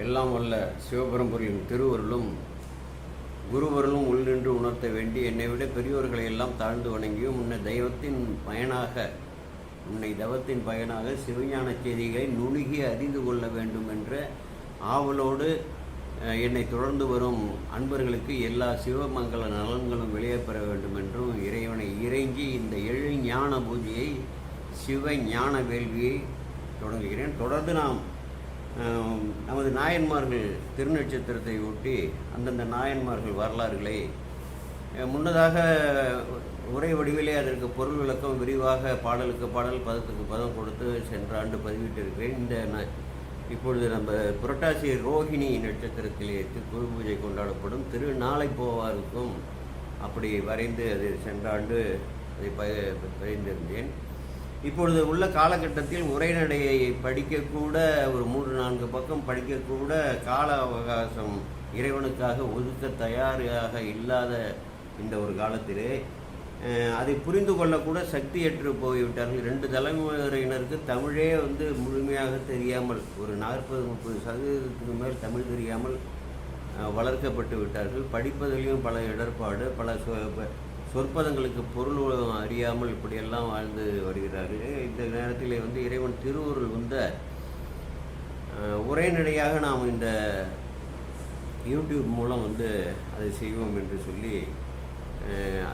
எல்லாம் வல்ல சிவபெரும்பொருளின் திருவருளும் குருவருளும் உள்நின்று உணர்த்த வேண்டி என்னை விட பெரியோர்களை எல்லாம் தாழ்ந்து வணங்கியும் உன்னை தவத்தின் பயனாக சிவஞான செய்திகளை நுணுகி அறிந்து கொள்ள வேண்டும் என்ற ஆவலோடு என்னை தொடர்ந்து வரும் அன்பர்களுக்கு எல்லா சிவமங்கல நலன்களும் வெளியேற வேண்டும் என்றும் இறைவனை இறைஞ்சி இந்த ஞான பூஜையை சிவ ஞான வேள்வியை தொடங்குகிறேன். தொடர்ந்து நாம் நமது நாயன்மார்கள் திருநட்சத்திரத்தை ஒட்டி அந்தந்த நாயன்மார்கள் வரலாறுகளை முன்னதாக உரை வடிவிலே அதற்கு பொருள் விளக்கம் விரிவாக பாடலுக்கு பாடல் பதத்துக்கு பதம் கொடுத்து சென்ற ஆண்டு பதிவிட்டிருக்கிறேன். இப்பொழுது நம்ம புரட்டாசி ரோஹிணி நட்சத்திரத்திலே குரு பூஜை கொண்டாடப்படும் திருநாளை போவாருக்கும் அப்படி வரைந்து அது சென்ற ஆண்டு அதை பதிந்திருந்தேன். இப்பொழுது உள்ள காலகட்டத்தில் உரைநடையை படிக்கக்கூட ஒரு 3-4 பக்கம் படிக்கக்கூட கால அவகாசம் இறைவனுக்காக ஒதுக்க தயாராக இல்லாத இந்த ஒரு காலத்திலே அதை புரிந்து கொள்ளக்கூட சக்தியற்று போய்விட்டார்கள். 2 தலைமுறையினருக்கு தமிழே முழுமையாக தெரியாமல் ஒரு 40-30% மேல் தமிழ் தெரியாமல் வளர்க்கப்பட்டு விட்டார்கள். படிப்பதிலையும் பல இடர்பாடு, பல சொற்பதங்களுக்கு பொருள் அறியாமல் இப்படியெல்லாம் வாழ்ந்து வருகிறார்கள். இந்த நேரத்தில் இறைவன் திருவுருள் உரைநடையாக நாம் இந்த யூடியூப் மூலம் அதை செய்வோம் என்று சொல்லி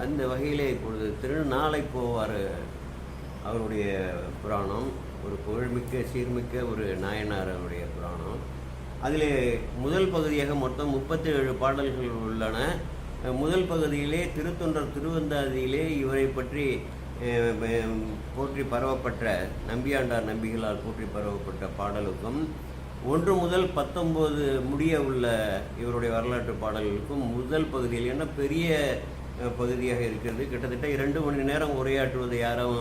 அந்த வகையிலே இப்பொழுது திருநாளை போவார் அவருடைய புராணம், ஒரு புகழ்மிக்க சீர்மிக்க ஒரு நாயனார் அவருடைய புராணம். அதிலே முதல் பகுதியாக மொத்தம் 37 பாடல்கள் உள்ளன. முதல் பகுதியிலே திருத்தொண்டர் திருவந்தாதியிலே இவரை பற்றி போற்றி பரவப்பட்ட நம்பியாண்டார் நம்பிகளால் போற்றி பரவப்பட்ட பாடலுக்கும் 1 முதல் 19 முடிய உள்ள இவருடைய வரலாற்று பாடல்களுக்கும் முதல் பகுதியில் என்ன பெரிய பகுதியாக இருக்கிறது. கிட்டத்தட்ட 2 மணி நேரம் உரையாற்றுவதை யாரும்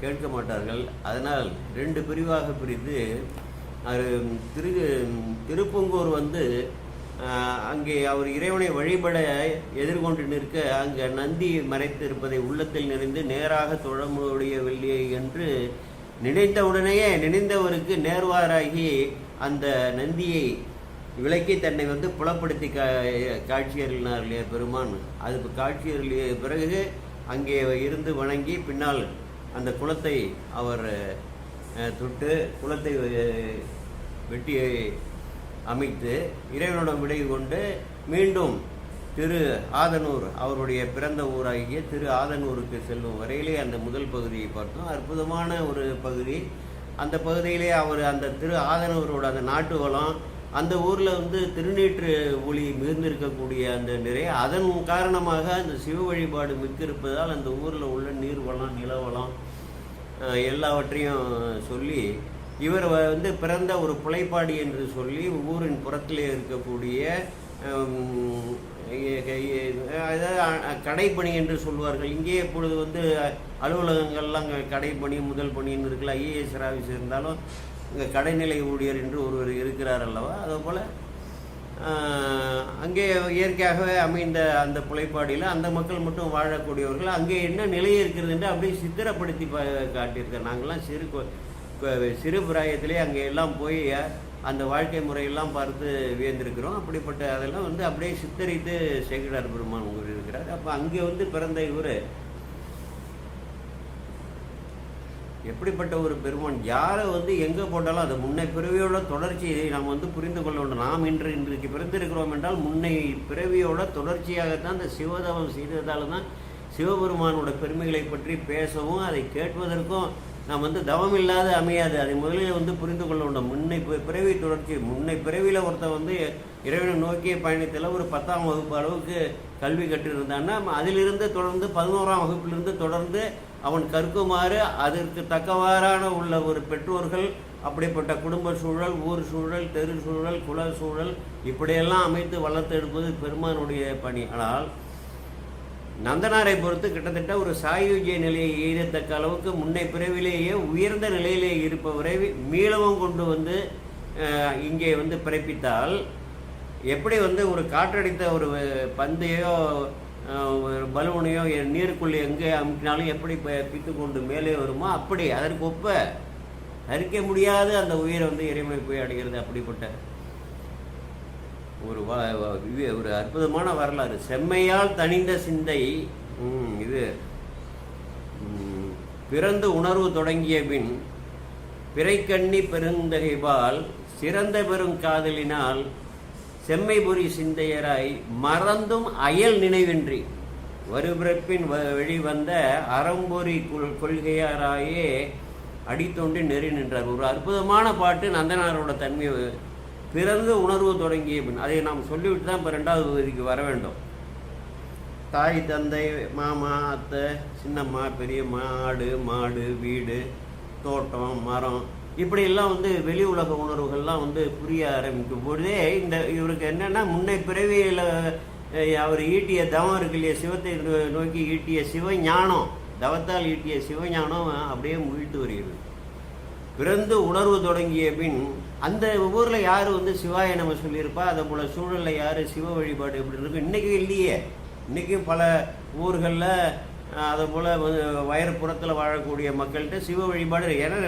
கேட்க மாட்டார்கள். அதனால் 2 பிரிவாக பிரித்து திருப்பங்கூர் அங்கே அவர் இறைவனை வழிபட எதிர்கொண்டு நிற்க அங்கே நந்தி மறைத்து இருப்பதை உள்ளத்தில் நிறைந்து நேராக தொழமுடியவில்லை என்று நினைத்தவுடனேயே நினைந்தவருக்கு நேர்வாராகி அந்த நந்தியை விலக்கி தன்னை புலப்படுத்தி காட்சியறினார் இல்லையா பெருமான். அது காட்சியறிய பிறகு அங்கே இருந்து வணங்கி பின்னால் அந்த குளத்தை அவர் தொட்டு குளத்தை வெட்டி அமைத்து இறைவனுடன் விடை கொண்டு மீண்டும் திரு ஆதனூர் அவருடைய பிறந்த ஊராகிய திரு ஆதனூருக்கு செல்லும் வரையிலே அந்த முதல் பகுதியை பார்த்தோம். அற்புதமான ஒரு பகுதி. அந்த பகுதியிலே அவர் அந்த திரு ஆதனூரோட அந்த நாட்டு வளம், அந்த ஊரில் திருநீற்று ஒளி மிகுந்திருக்கக்கூடிய அந்த நிறை, அதன் காரணமாக அந்த சிவ வழிபாடு மிக்கிருப்பதால் அந்த ஊரில் உள்ள நீர்வளம் நிலவளம் எல்லாவற்றையும் சொல்லி இவர் பிறந்த ஒரு புலைப்பாடி என்று சொல்லி ஊரின் புறத்திலே இருக்கக்கூடிய கடைப்பணி என்று சொல்வார்கள். இங்கே இப்பொழுது அலுவலகங்கள்லாம் கடைப்பணி முதல் பணின்னு இருக்குல்ல. ஐஏஎஸ் ஆஃபீஸ் இருந்தாலும் இங்கே கடைநிலை ஊழியர் என்று ஒருவர் இருக்கிறார் அல்லவா. அதுபோல் அங்கே இயற்கையாகவே அமைந்த அந்த புலைப்பாடியில் அந்த மக்கள் மட்டும் வாழக்கூடியவர்கள். அங்கே என்ன நிலை இருக்கிறது என்று அப்படியே சித்திரப்படுத்தி காட்டியிருக்கார். நாங்கள்லாம் சிறு பிராயத்திலே அங்கே எல்லாம் போய் அந்த வாழ்க்கை முறையெல்லாம் பார்த்து வியந்திருக்கிறோம். அப்படிப்பட்ட அதெல்லாம் அப்படியே சித்தரித்து சேக்கிழார் பெருமான் இருக்கிறார். அப்போ அங்கே பிறந்த இவர் எப்படிப்பட்ட ஒரு பெருமான், யாரை எங்கே போட்டாலும் அது முன்னை பிறவியோட தொடர்ச்சி. இதை நாம் புரிந்து கொள்ள வேண்டும். நாம் இன்றைக்கு பிறந்திருக்கிறோம் என்றால் முன்னை பிறவியோட தொடர்ச்சியாகத்தான் இந்த சிவதவம் செய்ததால் தான் சிவபெருமானோட பெருமைகளை பற்றி பேசவும் அதை கேட்பதற்கும் நாம் தவம் இல்லாத அமையாது. அதை முதலில் புரிந்து கொள்ள வேண்டும். முன்னை பிறவி தொடர்ச்சி. முன்னை பிறவியில் ஒருத்தன் இறைவனை நோக்கிய பயணத்தில் ஒரு 10ஆம் வகுப்பு அளவுக்கு கல்வி கற்றிருந்தான்னா அதிலிருந்து தொடர்ந்து 11ஆம் வகுப்பிலிருந்து தொடர்ந்து அவன் கற்குமாறு அதற்கு தக்கவாறான உள்ள ஒரு பெற்றோர்கள், அப்படிப்பட்ட குடும்ப சூழல், ஊர் சூழல், தெரு சூழல், குல சூழல் இப்படியெல்லாம் அமைத்து வளர்த்தெடுப்பது பெருமானுடைய பணி. ஆனால் நந்தனாரை பொறுத்து கிட்டத்தட்ட ஒரு சாயுஜ்ய நிலையை எய்தத்தக்க அளவுக்கு முன்னை பிறவிலேயே உயர்ந்த நிலையிலே இருப்பவரை மீளவும் கொண்டு இங்கே பிறப்பித்தால் எப்படி ஒரு காற்றடித்த ஒரு பந்தையோ ஒரு பலூனையோ நீருக்குள்ளே எங்கே அமுக்கினாலும் எப்படி பித்து கொண்டு மேலே வருமோ அப்படி அதற்கு ஒப்ப தரிக்க முடியாத அந்த உயிரை வந்து இறைவனை போய் அடைகிறது. அப்படிப்பட்ட ஒரு அற்புதமான வரலாறு. செம்மையால் தணிந்த சிந்தை இது பிறந்து உணர்வு தொடங்கிய பின் பிறைக்கண்ணி பெருந்தகைபால் சிறந்த பெரும் காதலினால் செம்மைபுரி சிந்தையராய் மறந்தும் அயல் நினைவின்றி வருபிறப்பின் வெளிவந்த அறம்பொறி கொள்கையாராயே அடித்தோண்டி நெறி நின்றார். ஒரு அற்புதமான பாட்டு நந்தனாரோட தன்மையை. பிறந்து உணர்வு தொடங்கிய பின் அதை நாம் சொல்லிவிட்டு தான் இப்போ 2வது பகுதிக்கு வர வேண்டும். தாய் தந்தை மாமா அத்தை சின்னம்மா பெரியம்மா ஆடு மாடு வீடு தோட்டம் மரம் இப்படியெல்லாம் வந்து வெளி உலக உணர்வுகள்லாம் வந்து புரிய ஆரம்பிக்கும் பொழுதே இவருக்கு என்னென்னா முன்னை பிறவியில் அவர் ஈட்டிய தவம் இருக்கு இல்லையா, சிவத்தை நோக்கி ஈட்டிய சிவஞானம், தவத்தால் ஈட்டிய சிவஞானம் அப்படியே முழித்து வருகிறது. பிறந்து உணர்வு தொடங்கிய பின் அந்த ஊரில் யார் வந்து சிவாய நம்ம சொல்லியிருப்பா, அதை போல் சூழலில் யார் சிவ வழிபாடு எப்படி இருக்கும் இன்றைக்கும் இல்லையே. இன்றைக்கும் பல ஊர்களில் அதை போல் வயற்புறத்தில் வாழக்கூடிய மக்கள்கிட்ட சிவ வழிபாடு, ஏன்னா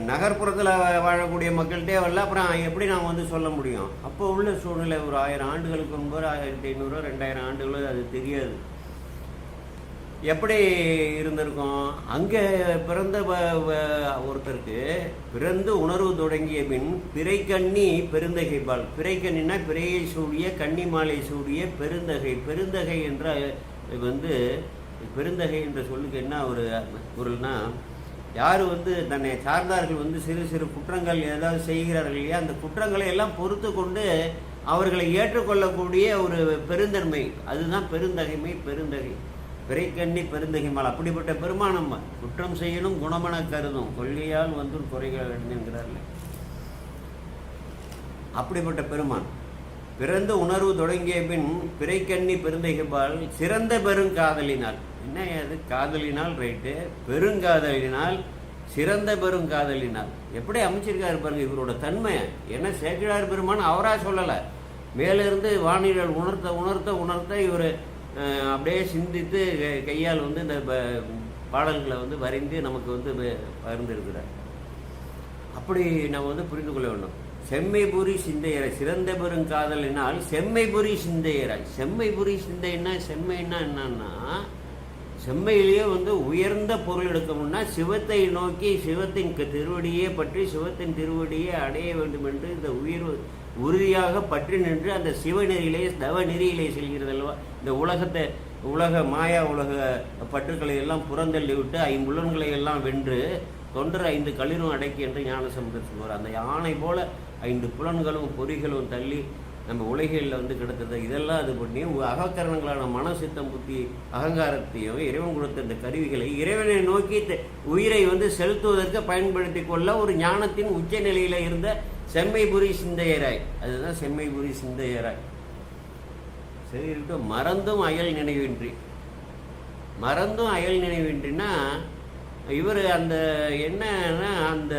நகர்ப்புறத்தில் வாழக்கூடிய மக்கள்கிட்டே வரல, அப்புறம் எப்படி நாம் வந்து சொல்ல முடியும்? அப்போ உள்ள சூழ்நிலை ஒரு 1000 ஆண்டுகளுக்கு முன்பு 1500 2000 ஆண்டுகளோ அது தெரியாது. எப்படி இருந்திருக்கும்? அங்கே பிறந்த ஒருத்தருக்கு பிறந்து உணர்வு தொடங்கிய பின் பிறைக்கண்ணி பெருந்தகைபால், பிறைக்கண்ணினா பிறையை சூடிய கன்னி மாலை சூடிய பெருந்தகை. பெருந்தகை என்ற வந்து பெருந்தகை என்ற சொல்லுக்கு என்ன ஒரு பொருள்னா, யார் வந்து தன்னை சார்ந்தார்கள் வந்து சிறு சிறு குற்றங்கள் ஏதாவது செய்கிறார்கள் இல்லையா, அந்த குற்றங்களை எல்லாம் பொறுத்து கொண்டு அவர்களை ஏற்றுக்கொள்ளக்கூடிய ஒரு பெருந்தன்மை, அதுதான் பெருந்தகைமை. பெருந்தகை பிறைக்கண்ணி பெருந்தகைமால், அப்படிப்பட்ட பெருமானம். குற்றம் செய்யணும் குணமன கருதும் கொள்கையால் வந்து குறைகள் என்கிறார்கள். அப்படிப்பட்ட பெருமான் பிறந்த உணர்வு தொடங்கிய பின் பிறைக்கண்ணி பெருந்தகைபால் சிறந்த பெருங்காதலினால், என்ன அது காதலினால் ரைட்டு, பெருங்காதலினால் சிறந்த பெருங்காதலினால் எப்படி அமைச்சிருக்காரு பாருங்க இவரோட தன்மை. ஏன்னா சேக்கிழார் பெருமான் அவராக சொல்லலை, மேலிருந்து வானிலை உணர்த்த உணர்த்த உணர்த்த இவர் அப்படியே சிந்தித்து கையால் வந்து இந்த பாடல்களை வந்து வரைந்து நமக்கு வந்து பகிர்ந்திருக்கிறார். அப்படி நம்ம வந்து புரிந்து கொள்ள வேண்டும். செம்மைபுரி சிந்தையராய் சிறந்த பெருங்காதலினால் செம்மைபுரி சிந்தையராய். செம்மைபுரி சிந்தைன்னா செம்மைன்னா என்னன்னா, செம்மையிலேயே வந்து உயர்ந்த பொருள் எடுக்கணும்னா சிவத்தை நோக்கி சிவத்தின் திருவடியே பற்றி சிவத்தின் திருவடியே அடைய வேண்டும் என்று இந்த உறுதியாக பற்றி நின்று அந்த சிவநெறியிலே தவ நெறியிலே செல்கிறது அல்லவா. இந்த உலக மாயா உலக பற்றுக்களை எல்லாம் புறந்தள்ளி விட்டு 5 புலன்களை எல்லாம் வென்று தொண்டர் 5 களிரும் அடக்கி என்று ஞானசம்பந்தர் சொல்வார். அந்த யானை போல 5 புலன்களும் பொறிகளும் தள்ளி நம்ம உலகில் வந்து கிடத்தது இதெல்லாம் அது பண்ணி அகக்கரணங்களான மன சித்தம் புத்தி அகங்காரத்தையும் இறைவன் கொடுத்த இந்த கருவிகளை இறைவனை நோக்கி உயிரை வந்து செலுத்துவதற்கு பயன்படுத்தி கொள்ள ஒரு ஞானத்தின் உச்ச நிலையில் இருந்த செம்மைபுரி சிந்தையராய், அதுதான் செம்மைபுரி சிந்தையராய். சரி இருக்கட்டும். மறந்தும் அயல் நினைவின்றி, மறந்தும் அயல் நினைவின்றினா இவர் அந்த என்னன்னா அந்த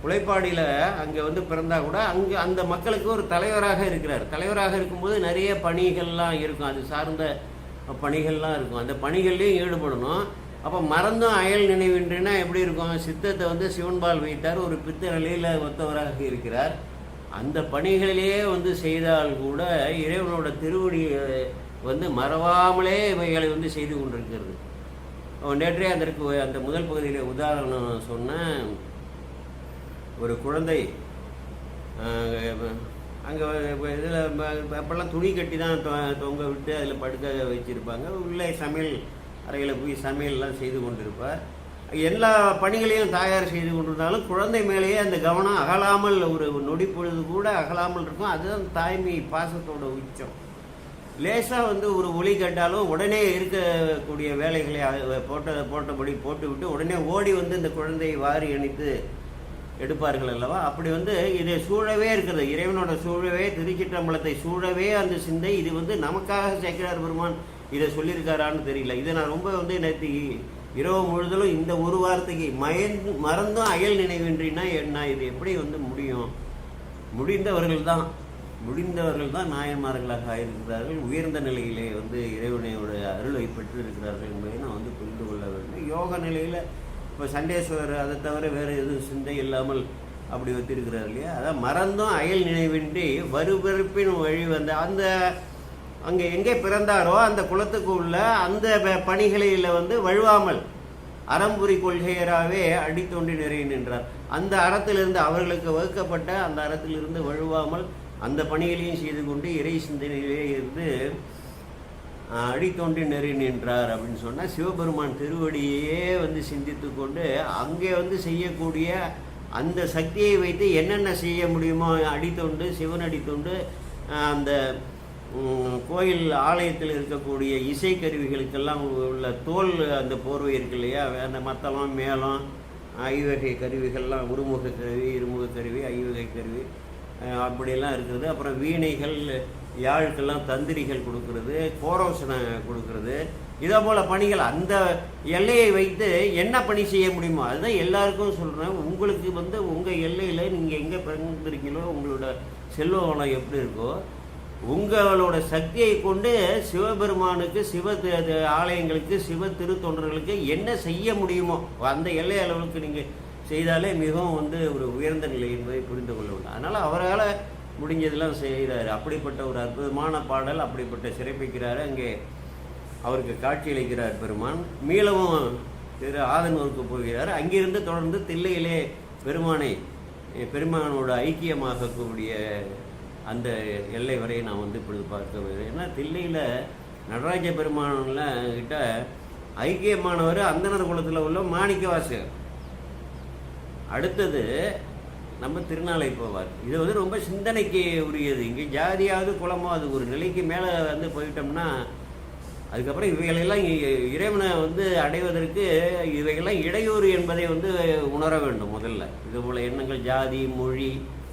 உழைப்பாடியில் அங்கே வந்து பிறந்தா கூட அங்கே அந்த மக்களுக்கு ஒரு தலைவராக இருக்கிறார். தலைவராக இருக்கும்போது நிறைய பணிகள்லாம் இருக்கும், அது சார்ந்த பணிகள்லாம் இருக்கும், அந்த பணிகள்லையும் ஈடுபடணும். அப்போ மறந்தும் அயல் நினைவின்றினா எப்படி இருக்கும்? சித்தத்தை வந்து சிவன்பால் வைத்தார், ஒரு பித்த நிலையில் ஒத்தவராக இருக்கிறார். அந்த பணிகளிலேயே வந்து செய்தால் கூட இறைவனோட திருவடியை வந்து மறவாமலே இவைகளை வந்து செய்து கொண்டிருக்கிறது. நேற்றே அதற்கு அந்த முதல் பகுதியில் உதாரணம் சொன்னேன். ஒரு குழந்தை அங்கே இதில் அப்போல்லாம் துணி கட்டி தான் தொங்க விட்டு அதில் படுக்க வச்சுருப்பாங்க. உள்ளே சமையல் அறையில் போய் சமையல்லாம் செய்து கொண்டிருப்பார். எல்லா பணிகளையும் தாயார் செய்து கொண்டிருந்தாலும் குழந்தை மேலேயே அந்த கவனம் அகலாமல், ஒரு நொடி பொழுது கூட அகலாமல் இருக்கும். அதுதான் தாய்மை பாசத்தோட உச்சம். லேசாக வந்து ஒரு ஒளி கட்டாலும் உடனே இருக்கக்கூடிய வேலைகளை போட்டபடி போட்டுவிட்டு உடனே ஓடி வந்து இந்த குழந்தையை வாரி அணைத்து எடுப்பார்கள் அல்லவா. அப்படி வந்து இதை சூழவே இருக்கிறது, இறைவனோட சூழவே, திருச்சிற்றம்பலத்தை சூழவே அந்த சிந்தை. இது வந்து நமக்காக சேக்கிழார் பெருமான் இதை சொல்லியிருக்காரான்னு தெரியல. இதை நான் ரொம்ப வந்து நேற்று இரவு முழுதலும் இந்த ஒரு வார்த்தைக்கு மறந்தும் அயல் நினைவின்றினா என்ன, இது எப்படி வந்து முடியும்? முடிந்தவர்கள் தான் நாயன்மார்களாக இருக்கிறார்கள், உயர்ந்த நிலையிலே வந்து இறைவனையோட அருளை பெற்று இருக்கிறார்கள் என்பதை நான் வந்து புரிந்து கொள்ள வேண்டும். யோக நிலையில் இப்போ சண்டேஸ்வரர் அதை தவிர வேறு எதுவும் சிந்தை இல்லாமல் அப்படி வச்சிருக்கிறார் இல்லையா. அதான் மறந்தும் அயல் நினைவின்றி வருவெறுப்பின் வழி வந்த அந்த அங்கே எங்கே பிறந்தாரோ அந்த குலத்துக்கு உள்ள அந்த பணிகளில் வழுவாமல் அறம்புரி கொள்கையராகவே அடித்தோண்டி நிறைய நின்றார். அந்த அறத்திலிருந்து அவர்களுக்கு வகுக்கப்பட்ட அந்த அறத்திலிருந்து வழுவாமல் அந்த பணிகளையும் செய்து கொண்டு இறை சிந்தனையிலே இருந்து அடித்தோண்டி நெறி நின்றார் அப்படின்னு சொன்னால் சிவபெருமான் திருவடியே சிந்தித்து கொண்டு அங்கே செய்யக்கூடிய அந்த சக்தியை வைத்து என்னென்ன செய்ய முடியுமோ அடித்தொண்டு சிவன் அடித்தொண்டு அந்த கோயில் ஆலயத்தில் இருக்கக்கூடிய இசைக்கருவிகளுக்கெல்லாம் உள்ள தோல் அந்த போர்வை இருக்கு இல்லையா, அந்த மத்தளம் மேளம் ஐவகை கருவிகள்லாம் உருமுக கருவி இருமுக கருவி ஐவகை கருவி அப்படியெல்லாம் இருக்குது. அப்புறம் வீணைகள் யாழுக்கெல்லாம் தந்திரிகள் கொடுக்கறது, கோரோசனை கொடுக்கறது, இதே போல் பணிகள் அந்த எல்லையை வைத்து என்ன பணி செய்ய முடியுமோ அதுதான் எல்லாருக்கும் சொல்கிறேன். உங்களுக்கு உங்கள் எல்லையில் நீங்கள் எங்கே பிறந்திருக்கீங்களோ உங்களோட செல்வ வளம் எப்படி இருக்கோ உங்களோட சக்தியை கொண்டு சிவபெருமானுக்கு சிவ ஆலயங்களுக்கு சிவ திருத்தொண்டர்களுக்கு என்ன செய்ய முடியுமோ அந்த எல்லை அளவுக்கு நீங்கள் செய்தாலே மிகவும் ஒரு உயர்ந்த நிலை என்பதை புரிந்து கொள்ள வேண்டும். அதனால் அவரால் முடிஞ்சதெல்லாம் செய்கிறார். அப்படிப்பட்ட ஒரு அற்புதமான பாடல் அப்படிப்பட்ட சிறப்பிக்கிறார். அங்கே அவருக்கு காட்சியளிக்கிறார் பெருமான். மீளவும் திரு ஆதனூருக்கு போகிறார். அங்கிருந்து தொடர்ந்து தில்லையிலே பெருமானோட ஐக்கியமாகக்கூடிய அந்த எல்லை வரை நான் இப்படி பார்க்க வேண்டும். ஏன்னா தில்லையில் நடராஜ பெருமானில் கிட்ட ஐக்கியமானவர் அந்தனர் குலத்தில் உள்ள மாணிக்கவாசகர். அடுத்தது நம்ம திருநாளை போவார். இது ரொம்ப சிந்தனைக்கு உரியது. இங்கே ஜாதியாவது குலமோ அது ஒரு நிலைக்கு மேலே போயிட்டோம்னா அதுக்கப்புறம் இவைகளெல்லாம் இறைவனை அடைவதற்கு இவைகள்லாம் இடையூறு என்பதை உணர வேண்டும். முதல்ல இது போல் எண்ணங்கள் ஜாதி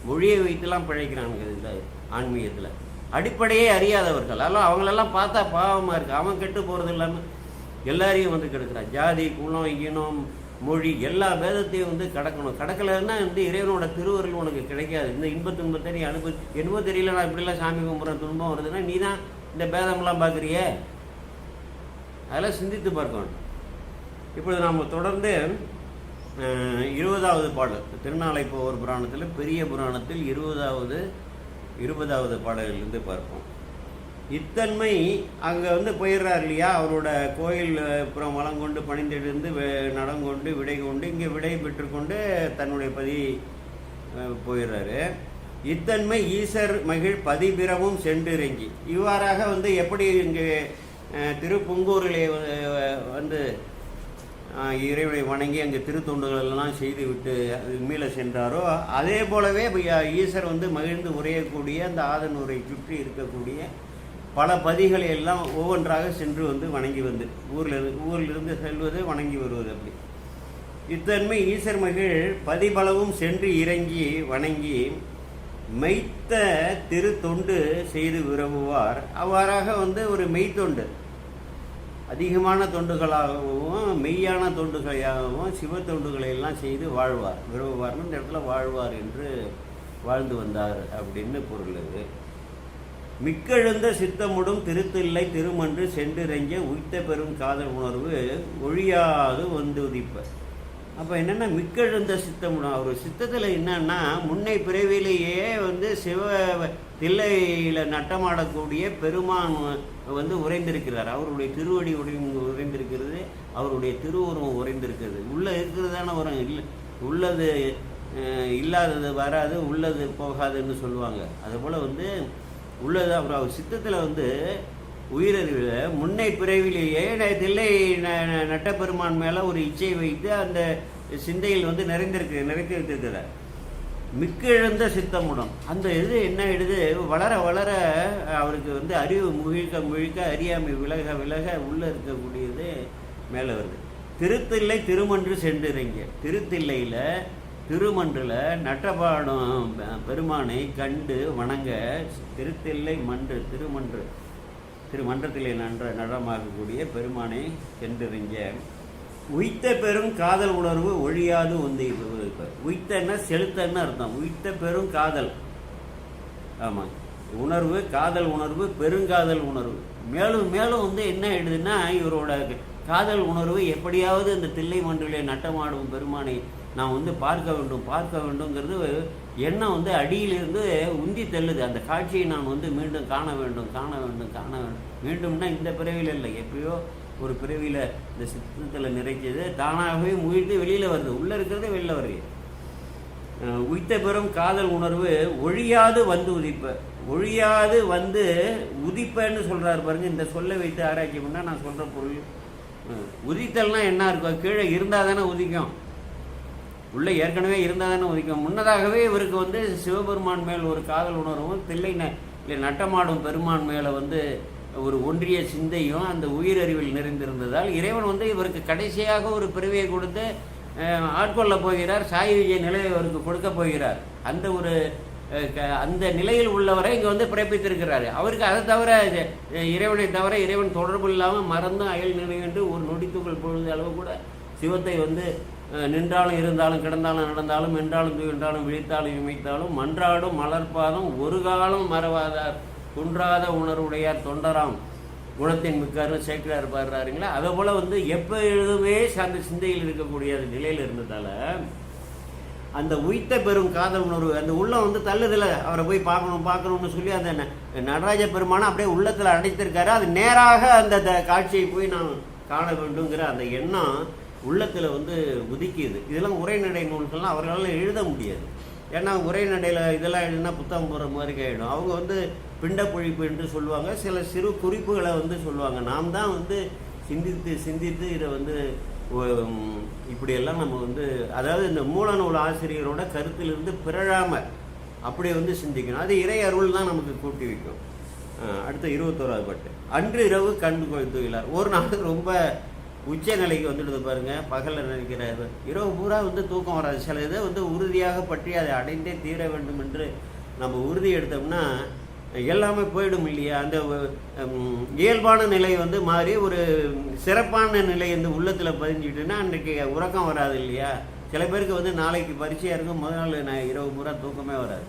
மொழியை வைத்துலாம் பிழைக்கிறாங்க. இதில் ஆன்மீகத்தில் அடிப்படையே அறியாதவர்கள் அதெல்லாம் அவங்களெல்லாம் பார்த்தா பாவமாக இருக்குது. அவன் கெட்டு போகிறது இல்லாமல் எல்லாரையும் கெடுக்கிறான். ஜாதி குலம் இனம் மொழி எல்லா வேதத்தையும் கடக்கணும். கடக்கலைன்னா இறைவனோட திருவருள் உனக்கு கிடைக்காது. இந்த இன்பத்துன்பத்தை நீ என்னமோ தெரியல, நான் இப்படிலாம் சாமி கும்பிட்றேன், துன்பம் வருதுன்னா நீ தான் இந்த பேதமெல்லாம் பார்க்குறியே. அதெல்லாம் சிந்தித்து பார்க்கணும். இப்பொழுது நாம் தொடர்ந்து 20வது பாடல் திருநாளை போவர் புராணத்தில் பெரிய புராணத்தில் 20வது பாடலிலிருந்து பார்ப்போம். இத்தன்மை அங்கே போயிடுறார் இல்லையா, அவரோட கோயில் புறம் வளங்கொண்டு பணிந்தெழுந்து நடங்கொண்டு விடை கொண்டு இங்கே விடை பெற்றுக்கொண்டு தன்னுடைய பதி போயிடுறாரு. இத்தன்மை ஈசர் மகிழ் பதிபிரமும் சென்றிறங்கி இவ்வாறாக எப்படி இங்கே திருப்புங்கூரிலே இறைவனை வணங்கி அங்கே திருத்தொண்டுகள் எல்லாம் செய்து விட்டு மீள சென்றாரோ அதே போலவே ஈசர் மகிழ்ந்து உரையக்கூடிய அந்த ஆதனூரை சுற்றி இருக்கக்கூடிய பல பதிகளை எல்லாம் ஒவ்வொன்றாக சென்று வணங்கி ஊரிலிருந்து செல்வது வணங்கி வருவது. அப்படி இத்தன்மை ஈசர் மகிழ் பதிபலவும் சென்று இறங்கி வணங்கி மெய்த்த திருத்தொண்டு செய்து விரும்புவார். அவ்வாறாக ஒரு மெய்த்தொண்டு அதிகமான தொண்டுகளாகவும் மெய்யான தொண்டுகளாகவும் சிவ தொண்டுகளை எல்லாம் செய்து வாழ்வார். விரும்புவார்னு இந்த இடத்துல வாழ்வார் என்று வாழ்ந்து வந்தார் அப்படின்னு பொருள். இது மிக்கெழுந்த சித்தமுடும் திருத்தில்லை திருமன்று சென்றிறங்க உய்த்த பெரும் காதல் உணர்வு ஒழியாது உதிப்ப. அப்போ என்னென்னா மிக்கெழுந்த சித்தமுடும் அவர் சித்தத்தில் என்னன்னா முன்னை பிறவிலேயே சிவ தில்லையில் நட்டமாடக்கூடிய பெருமான் உறைந்திருக்கிறார். அவருடைய திருவடி உறைந்திருக்கிறது, அவருடைய திருவுருவம் உறைந்திருக்கிறது. உள்ளே இருக்கிறதான உரம் இல்லை, உள்ளது இல்லாதது வராது, உள்ளது போகாதுன்னு சொல்லுவாங்க. அதுபோல் உள்ளது அவர் சித்தத்தில் உயிரறிவில் முன்னை பிறவிலேயே தில்லை நட்டப்பெருமான் மேலே ஒரு இச்சை வைத்து அந்த சிந்தையில் நிறைந்து வைத்திருக்கிறார். மிக்க இழந்த சித்தமுடம் அந்த இது என்ன ஆயிடுது, வளர வளர அவருக்கு அறிவு முழிக்க அறியாமை விலக உள்ளே இருக்கக்கூடியது மேலே வருது. திருத்தில்லை திருமன்று சென்றிறங்க திருத்தில்லையில் திருமன்றில் நட்டபாடும் பெருமானை கண்டு வணங்க திருத்தில்லை மன்று திருமன்றத்திலே நடமாகக்கூடிய பெருமானை சென்றிறங்க உய்த்த பெரும் காதல் உணர்வு ஒழியாது உய்த்தன்னா செலுத்தன்னு அர்த்தம். உய்த்த பெரும் காதல், ஆமாம் உணர்வு, காதல் உணர்வு, பெருங்காதல் உணர்வு. மேலும் மேலும் என்ன ஆயிடுதுன்னா இவரோட காதல் உணர்வு எப்படியாவது இந்த தில்லை மன்றிலே நட்டமாடும் பெருமானை நான் வந்து பார்க்க வேண்டும்ங்கிறது எண்ணம் வந்து அடியிலிருந்து உந்தி தள்ளுது. அந்த காட்சியை நான் வந்து மீண்டும் காண வேண்டும். மீண்டும்னா இந்த பிறவியில் இல்லை, எப்பயோ ஒரு பிறவியில் இந்த சித்தத்தில் நிறைச்சது தானாகவே முயற்சி வெளியில் வருது, உள்ளே இருக்கிறதே வெளியில் வருது. உய்த்த பெறும் காதல் உணர்வு ஒழியாது வந்து உதிப்பன்னு சொல்கிறாரு பாருங்க. இந்த சொல்லை வைத்து ஆராய்ச்சி பண்ணால் நான் சொல்கிற பொருள் உதித்தல்னா என்ன இருக்கும்? கீழே இருந்தால் தானே உதிக்கும், உள்ளே ஏற்கனவே இருந்தால் தானே உதிக்கும். முன்னதாகவே இவருக்கு வந்து சிவபெருமான் மேல் ஒரு காதல் உணர்வும் தில்லை நட்டமாடும் பெருமான் மேலே வந்து ஒரு ஒன்றிய சிந்தையும் அந்த உயிரறிவில் நிறைந்திருந்ததால் இறைவன் வந்து இவருக்கு கடைசியாக ஒரு பிறவியை கொடுத்து ஆட்கொள்ள போகிறார். சாய் விஜய நிலையை அவருக்கு கொடுக்க போகிறார். அந்த நிலையில் உள்ளவரை இங்கே வந்து பிறப்பித்திருக்கிறாரு. அவருக்கு அதை தவிர இறைவனை தவிர இறைவன் தொடர்பு இல்லாமல் மறந்து அயல் நினைவென்று ஒரு நொடித்துக்குள் பொழுது அளவு கூட சிவத்தை வந்து நின்றாலும் இருந்தாலும் கிடந்தாலும் நடந்தாலும் என்றாலும் துயின்றாலும் விழித்தாலும் இமைத்தாலும் மன்றாடும் மலர்பாதம் ஒரு காலம் மறவாதார் குன்றாத உணர்வுடையார் தொண்டராம் குணத்தின் மிக்காரு சேக்கிரார் பாடுறாருங்களா. அதை போல் வந்து எப்போ எழுதுமே அந்த சிந்தையில் இருக்கக்கூடிய நிலையில் இருந்ததால் அந்த உய்த்த பெரும் காதல் உணர்வு அந்த உள்ளம் வந்து தள்ளுதில்லை. அவரை போய் பார்க்கணும்னு சொல்லி அந்த நடராஜ பெருமானை அப்படியே உள்ளத்தில் அடைத்திருக்காரு. அது நேராக அந்த காட்சியை போய் நான் காண வேண்டுங்கிற அந்த எண்ணம் உள்ளத்தில் வந்து உதிக்கிது. இதெல்லாம் உரைநடை நூல்கள்லாம் அவர்களால் எழுத முடியாது. ஏன்னா உரைநடையில் இதெல்லாம் எழுதினா புத்தகம் போடுற மாதிரி ஆகிடும். அவங்க வந்து பிண்டப்பொழிப்பு என்று சொல்லுவாங்க, சில சிறு குறிப்புகளை வந்து சொல்லுவாங்க. நாம் தான் வந்து சிந்தித்து இதை வந்து இப்படியெல்லாம் நம்ம வந்து அதாவது இந்த மூலநூல் ஆசிரியரோட கருத்திலிருந்து பிறழாமல் அப்படி வந்து சிந்திக்கணும். அது இறை அருள் தான் நமக்கு கூட்டி வைக்கும். அடுத்த 21வது பாட்டு. அன்று இரவு கண்டு கொய்துகிறார். ஒரு நாள் ரொம்ப உச்ச நிலைக்கு வந்துடுது பாருங்க. பகலில் நினைக்கிறார், இரவு பூரா வந்து தூக்கம் வராது. சில இதை வந்து உறுதியாக பற்றி அதை அடைந்தே தீர வேண்டும் என்று நம்ம உறுதி எடுத்தோம்னா எல்லாமே போயிடும் இல்லையா. அந்த இயல்பான நிலை வந்து மாறி ஒரு சிறப்பான நிலை வந்து உள்ளத்தில் பதிஞ்சுக்கிட்டுன்னா அன்றைக்கு உறக்கம் வராது இல்லையா. சில பேருக்கு வந்து நாளைக்கு பரீட்சையாக இருக்கும், முதல் நாள் நான் இரவு பூரா தூக்கமே வராது.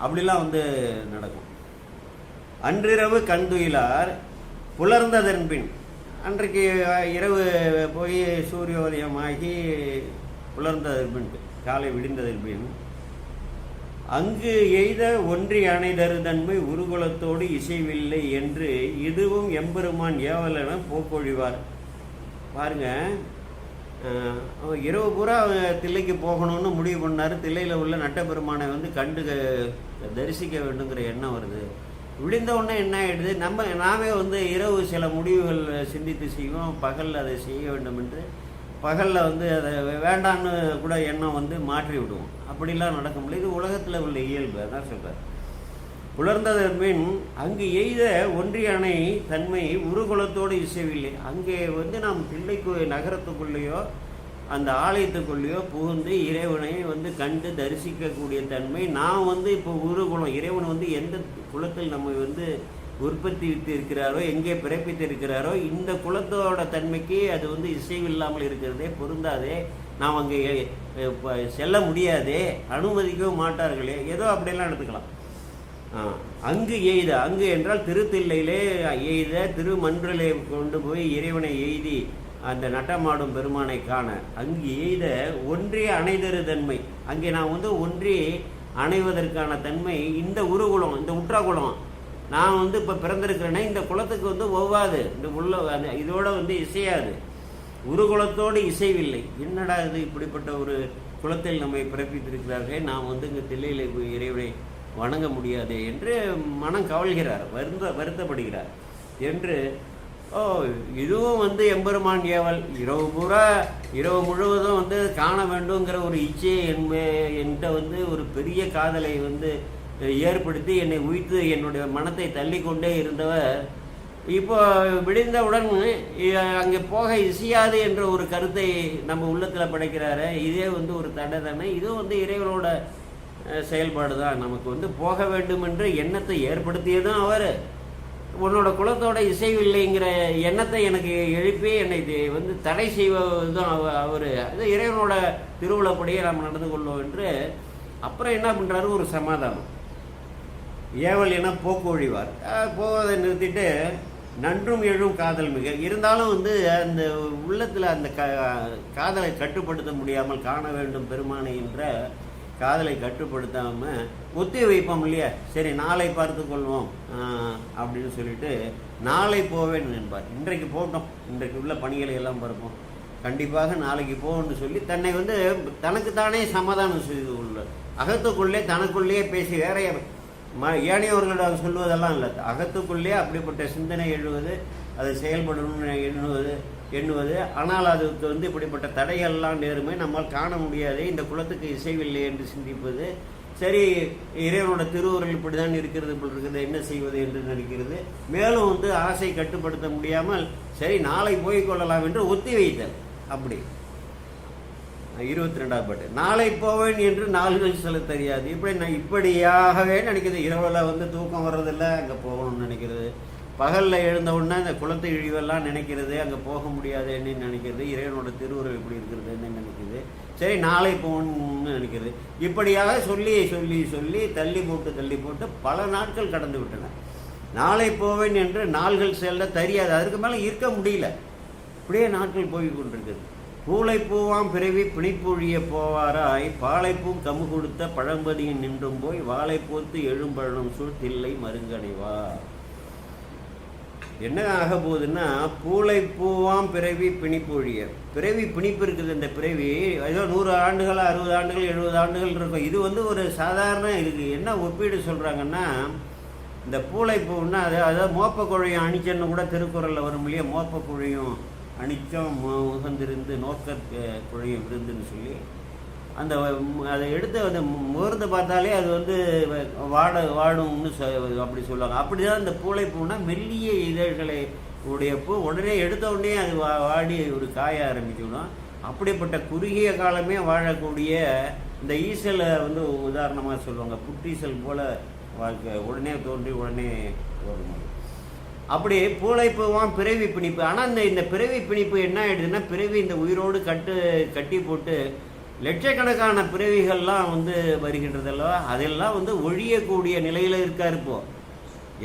அப்படிலாம் வந்து நடக்கும். அன்றிரவு கண்டுயிலார் புலர்ந்ததன் பின், அன்றைக்கு இரவு போய் சூரியோதயமாகி புலர்ந்ததன் பின் காலை விடிந்ததன் பின் அங்கு எய்த ஒன்றி அணைதரு தன்மை உருகுலத்தோடு இசைவில்லை என்று இதுவும் எம்பெருமான் ஏவலென போக்கொழிவார். பாருங்க, இரவு பூரா தில்லைக்கு போகணும்னு முடிவு பண்ணார். தில்லையில் உள்ள நட்டபெருமானை வந்து கண்டு தரிசிக்க வேண்டுங்கிற எண்ணம் வருது. விழுந்த உடனே என்ன ஆகிடுது, நாமே வந்து இரவு சில முடிவுகள் சிந்தித்து செய்வோம், பகலில் அதை செய்ய வேண்டும் என்று பகலில் வந்து அதை வேண்டான்னு கூட எண்ணம் வந்து மாற்றி விடுவோம். அப்படிலாம் நடக்க முடியல. இது உலகத்தில் உள்ள இயல்பு. அதான் சொல்கிறார். புலர்ந்ததன் பின் அங்கு எய்த ஒன்றிய அணை தன்மை உருகுலத்தோடு இசைவில்லை. அங்கே வந்து நாம் தில்லைக்கு நகரத்துக்குள்ளேயோ அந்த ஆலயத்துக்குள்ளேயோ புகுந்து இறைவனை வந்து கண்டு தரிசிக்கக்கூடிய தன்மை நாம் வந்து இப்போ உருகுலம். இறைவன் வந்து எந்த குலத்தில் நம்ம வந்து உற்பத்தி இருக்கிறாரோ, எங்கே பிறப்பித்து இருக்கிறாரோ, இந்த குலத்தோட தன்மைக்கு அது வந்து இசைவில்லாமல் இருக்கிறதே, பொருந்தாதே, நாம் அங்கே செல்ல முடியாதே, அனுமதிக்கவும் மாட்டார்களே, ஏதோ அப்படியெல்லாம் எடுத்துக்கலாம். அங்கு எய்த, அங்கு என்றால் திருத்தில்லையிலே எய்த, திருமன்றிலே கொண்டு போய் இறைவனை எய்தி அந்த நட்டமாடும் பெருமானை காண அங்கு எய்த ஒன்றே அணைதரு தன்மை. அங்கே நான் வந்து ஒன்றே அணைவதற்கான தன்மை இந்த உருகுலம், இந்த உற்றாகுலம். நான் வந்து இப்போ பிறந்திருக்கிறேன்னா இந்த குலத்துக்கு வந்து ஒவ்வாது, இந்த உள்ள இதோட வந்து இசையாது, உருகுலத்தோடு இசைவில்லை. என்னடா இது, இப்படிப்பட்ட ஒரு குலத்தில் நம்மை பிறப்பித்திருக்கிறார்கள், நாம் வந்து இங்கே தில்லையிலே போய் இறைவனை வணங்க முடியாதே என்று மனம் கவல்கிறார், வருத்தப்படுகிறார் என்று. இதுவும் வந்து எம்பெருமான் ஏவல். இரவு முழுவதும் வந்து காண வேண்டுங்கிற ஒரு இச்சையை என்கிட்ட வந்து ஒரு பெரிய காதலை வந்து ஏற்படுத்தி என்னை உய்த்து என்னுடைய மனத்தை தள்ளி கொண்டே இருந்தவர் இப்போ விடிந்தவுடன் அங்கே போக இசையாது என்ற ஒரு கருத்தை நம்ம உள்ளத்தில் படைக்கிறாரு. இதே வந்து ஒரு தடை தானே. இதுவும் வந்து இறைவனோட செயல்பாடு தான். நமக்கு வந்து போக வேண்டும் என்ற எண்ணத்தை ஏற்படுத்தியதும் அவர். உன்னோட குலத்தோட இசைவில்லைங்கிற எண்ணத்தை எனக்கு எழுப்பி என்னை வந்து தடை செய்வதும் அவர். அது இறைவனோட திருவிழப்படியே நாம் நடந்து கொள்வோம் என்று. அப்புறம் என்ன பண்ணுறாரு, ஒரு சமாதானம். ஏவல் என போக்கு ஒழிவார். போவதை நிறுத்திட்டு நன்றும் எழும் காதல் மிக இருந்தாலும் வந்து அந்த உள்ளத்தில் அந்த காதலை கட்டுப்படுத்த முடியாமல் காண வேண்டும் பெருமானை என்ற காதலை கட்டுப்படுத்தாமல் ஒத்தி வைப்போம் இல்லையா. சரி நாளை பார்த்து கொள்வோம் அப்படின்னு சொல்லிட்டு நாளை போவேன் என்பார். இன்றைக்கு போட்டோம், இன்றைக்கு உள்ள பணிகளை எல்லாம் பார்ப்போம், கண்டிப்பாக நாளைக்கு போகணும்னு சொல்லி தன்னை வந்து தனக்குத்தானே சமாதானம் செய்து கொள்ள அகத்துக்குள்ளே தனக்குள்ளேயே பேசி வேற ஏனையவர்களிடம் சொல்வதெல்லாம் இல்லை, அகத்துக்குள்ளே அப்படிப்பட்ட சிந்தனை எழுவது, அதை செயல்படணும்னு எண்ணுவது. ஆனால் அதுக்கு வந்து இப்படிப்பட்ட தடைகள்லாம் நேருமே நம்மால் காண முடியாது, இந்த குலத்துக்கு இசைவில்லை என்று சிந்திப்பது. சரி இறைவனோட திருவுருள் இப்படி தான் இருக்கிறது போல் இருக்குது, என்ன செய்வது என்று நினைக்கிறது. மேலும் வந்து ஆசை கட்டுப்படுத்த முடியாமல் சரி நாளை போய்கொள்ளலாம் என்று ஒத்தி வைத்தல். அப்படி 22ஆம் பாட்டு, நாளை போவேன் என்று நாள்கள் சொல்ல தெரியாது. இப்படியாகவே நினைக்கிறது. இரவில் வந்து தூக்கம் வர்றதில்லை, அங்கே போகணும்னு நினைக்கிறது. பகலில் எழுந்த உடனே இந்த குளத்தை இழிவெல்லாம் நினைக்கிறது, அங்கே போக முடியாது என்னன்னு நினைக்கிறது. இறைவனோட திருவுருள் எப்படி இருக்கிறது என்ன நினைக்கிறது. சரி நாளை போகணும்னு நினைக்கிறது. இப்படியாக சொல்லி சொல்லி சொல்லி தள்ளி போட்டு பல நாட்கள் கடந்து விட்டன. நாளை போவேன் என்று நாள்கள் செல்ல தெரியாது, அதுக்கு மேலே இருக்க முடியல. இப்படியே நாட்கள் போய் கொண்டிருக்குது. பூளைப்பூவாம் பிறவி பிணிப்பொழிய போவாராய் பாளைப்பூம் கமு கொடுத்த பழம்பதியின் நின்றும் போய் வாழை போத்து எழும்பழனும் சூழ்த்தில்லை மருங்கனைவா. என்ன ஆக போகுதுன்னா, பூளைப்பூவாம் பிறவி பிணிப்பொழிய, பிறவி பிணிப்பு இருக்குது. இந்த பிறவி ஏதோ 100 ஆண்டுகள் 60 ஆண்டுகள் 70 ஆண்டுகள் இருக்கும். இது வந்து ஒரு சாதாரண இதுக்கு என்ன ஒப்பீடு சொல்கிறாங்கன்னா, இந்த பூளைப்பூன்னா அதாவது மோப்ப குழையும் அணிச்சன்னு கூட திருக்குறளில் வரும் இல்லையா. மோப்ப குழையும் அணிச்சம் உகந்திருந்து நோக்க குழையும் விருந்துன்னு சொல்லி அந்த அதை எடுத்து அந்த முகர்ந்து பார்த்தாலே அது வந்து வாடும்னு அப்படி சொல்லுவாங்க. அப்படி தான் இந்த பூளைப்பூனா மெல்லிய இதழ்களை உடைய பூ உடனே எடுத்த உடனே அது வாடி ஒரு காய ஆரம்பிச்சுடும். அப்படிப்பட்ட குறுகிய காலமே வாழக்கூடிய இந்த ஈசலை வந்து உதாரணமாக சொல்லுவாங்க. புற்றீசல் போல் வாழ்க்கை உடனே தோன்றி உடனே வரும். அப்படி பூளைப்பூவாம் பிறவி பிணிப்பு. ஆனால் இந்த பிறவி பிணிப்பு என்ன ஆயிடுதுன்னா, பிறவி இந்த உயிரோடு கட்டி போட்டு லட்சக்கணக்கான பிறவிகள்லாம் வந்து வருகின்றதல்லவா, அதெல்லாம் வந்து ஒழியக்கூடிய நிலையில் இருக்கார். இப்போ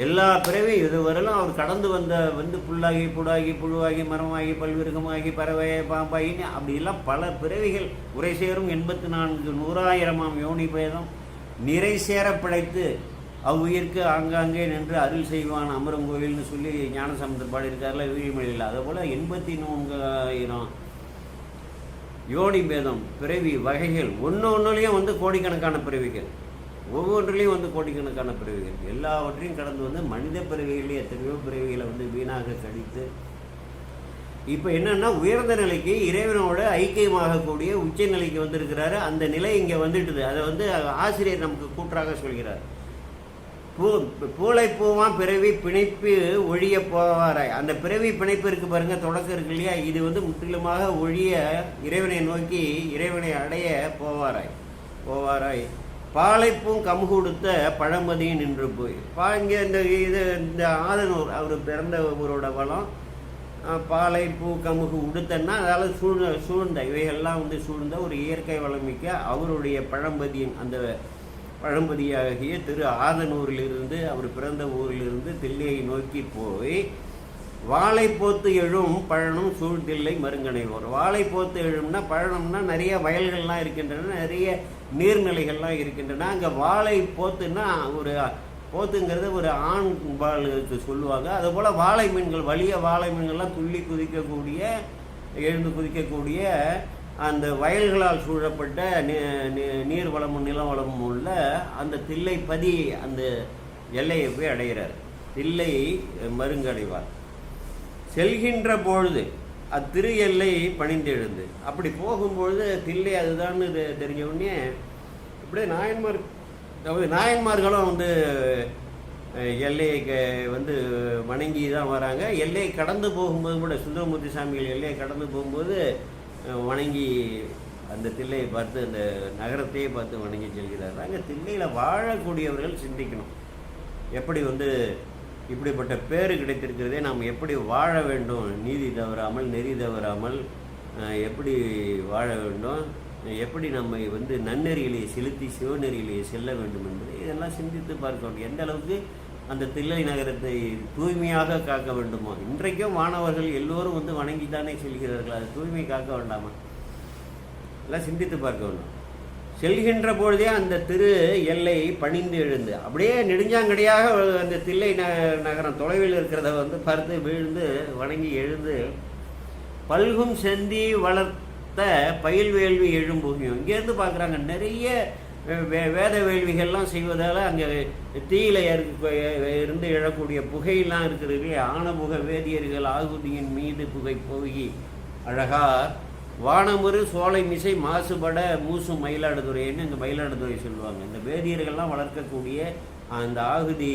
எல்லா பிறவி இதுவரையிலும் அவர் கடந்து வந்து புல்லாகி புடாகி புழுவாகி மரமாகி பல்விருகமாகி பறவை பாம்பாகின்னு அப்படிலாம் பல பிறவிகள் உரை சேரும் 84 100,000ஆம் யோனி பேதம் நிறை சேர படைத்து அவ்வுயிருக்கு ஆங்காங்கே நின்று அருள் செய்வான் அமரங்கோயில்னு சொல்லி ஞானசம்பந்தர் பாடியிருக்காருல வீழ்மொழியில். அதே போல் 84,000 யோனி பேதம் பிறவி வகைகள், ஒன்றுலையும் வந்து கோடிக்கணக்கான பிறவிகள், ஒவ்வொன்றிலையும் வந்து கோடிக்கணக்கான பிறவிகள், எல்லாவற்றையும் கடந்து வந்து மனித பிறவிகளே எத்தனையோ பிறவிகளை வந்து வீணாக கழித்து இப்போ என்னன்னா உயர்ந்த நிலைக்கு இறைவனோட ஐக்கியமாகக்கூடிய உச்ச நிலைக்கு வந்திருக்கிறாரு. அந்த நிலை இங்கே வந்துட்டுது. அதை வந்து ஆசிரியர் நமக்கு கூற்றாக சொல்கிறார். பூளைப்பூவாம் பிறவி பிணைப்பு ஒழிய போவாராய். அந்த பிறவி பிணைப்பு இருக்கு பாருங்க, தொடக்கம் இருக்கு இல்லையா, இது வந்து முற்றிலுமாக ஒழிய இறைவனை நோக்கி இறைவனை அடைய போவாராய் பாளைப்பூம் கமு கொடுத்த பழமதியும் நின்று போய் இங்கே இந்த ஆதனூர் அவர் பிறந்த ஊரோட வளம். பாளைப்பூ கமுகு உடுத்தன்னா அதால் சூழ்ந்த இவைகள்லாம் வந்து சூழ்ந்த ஒரு இயற்கை வளமிக்க அவருடைய பழம்பதியின் அந்த பழம்பதியாகிய திரு ஆதனூரிலிருந்து அவர் பிறந்த ஊரிலிருந்து தில்லையை நோக்கி போய் வாழைப்போத்து எழும் பழனும் சூழ்தில்லை மருங்கனைவோர். வாழைப்போத்து எழும்னா பழனம்னா நிறைய வயல்கள்லாம் இருக்கின்றன, நிறைய நீர்நிலைகள்லாம் இருக்கின்றன. அங்கே வாழை போத்துன்னா ஒரு போத்துங்கிறது ஒரு ஆண் பாலுக்கு சொல்லுவாங்க. அதுபோல் வாழை மீன்கள், வலிய வாழை மீன்கள்லாம் துள்ளி குதிக்கக்கூடிய எழுந்து குதிக்கக்கூடிய அந்த வயல்களால் சூழப்பட்ட நீர் வளமும் நில வளமும் உள்ள அந்த தில்லைப்பதி அந்த எல்லையை போய் அடைகிறார். தில்லை மருங்கடைவார். செல்கின்ற பொழுது அத்திரு எல்லை பணிந்து எழுந்து அப்படி போகும்பொழுது தில்லை அதுதான் தெரிஞ்ச உடனே இப்படியே நாயன்மார்களும் வந்து எல்லையை வந்து வணங்கி தான் வராங்க. எல்லையை கடந்து போகும்போது கூட சுந்தரமூர்த்தி சாமிகள் எல்லையை கடந்து போகும்போது வணங்கி அந்த தில்லையை பார்த்து அந்த நகரத்தையே பார்த்து வணங்கி செல்கிறார். அங்கே தில்லையில் வாழக்கூடியவர்கள் சிந்திக்கணும், எப்படி வந்து இப்படிப்பட்ட பேர் கிடைத்திருக்கிறதே நாம் எப்படி வாழ வேண்டும், நீதி தவறாமல் நெறி தவறாமல் எப்படி வாழ வேண்டும், எப்படி நம்மை வந்து நன்னெறியிலேயே செலுத்தி சிவநெறியிலேயே செல்ல வேண்டும் என்பதை இதெல்லாம் சிந்தித்து பார்க்க வேண்டும். எந்த அளவுக்கு அந்த தில்லை நகரத்தை தூய்மையாக காக்க வேண்டுமோ? இன்றைக்கும் மாணவர்கள் எல்லோரும் வந்து வணங்கித்தானே செல்கிறார்கள். அது தூய்மை காக்க வேண்டாமா? எல்லாம் சிந்தித்து பார்க்க வேண்டும். செல்கின்ற பொழுதே அந்த திரு எல்லை பணிந்து எழுந்து அப்படியே நெடுஞ்சாங்கடியாக அந்த தில்லை நகரம் தொலைவில் இருக்கிறத வந்து பார்த்து விழுந்து வணங்கி எழுந்து பல்கும் செந்தி வளர்த்த பயில் வேள்வி எழும்புகியும். இங்கேருந்து பார்க்குறாங்க நிறைய வேத வேள்விகள்லாம் செய்வதால் அங்கே தீயில இருந்து எழக்கூடிய புகையெல்லாம் இருக்கிறது இல்லையா? ஆணபுக வேதியர்கள் ஆகுதியின் மீது புகை போகி அழகார் வானமுறு சோலை மிசை மாசுபட மூசும் மயிலாடுதுறைன்னு இந்த மயிலாடுதுறை சொல்லுவாங்க. இந்த வேதியர்கள்லாம் வளர்க்கக்கூடிய அந்த ஆகுதி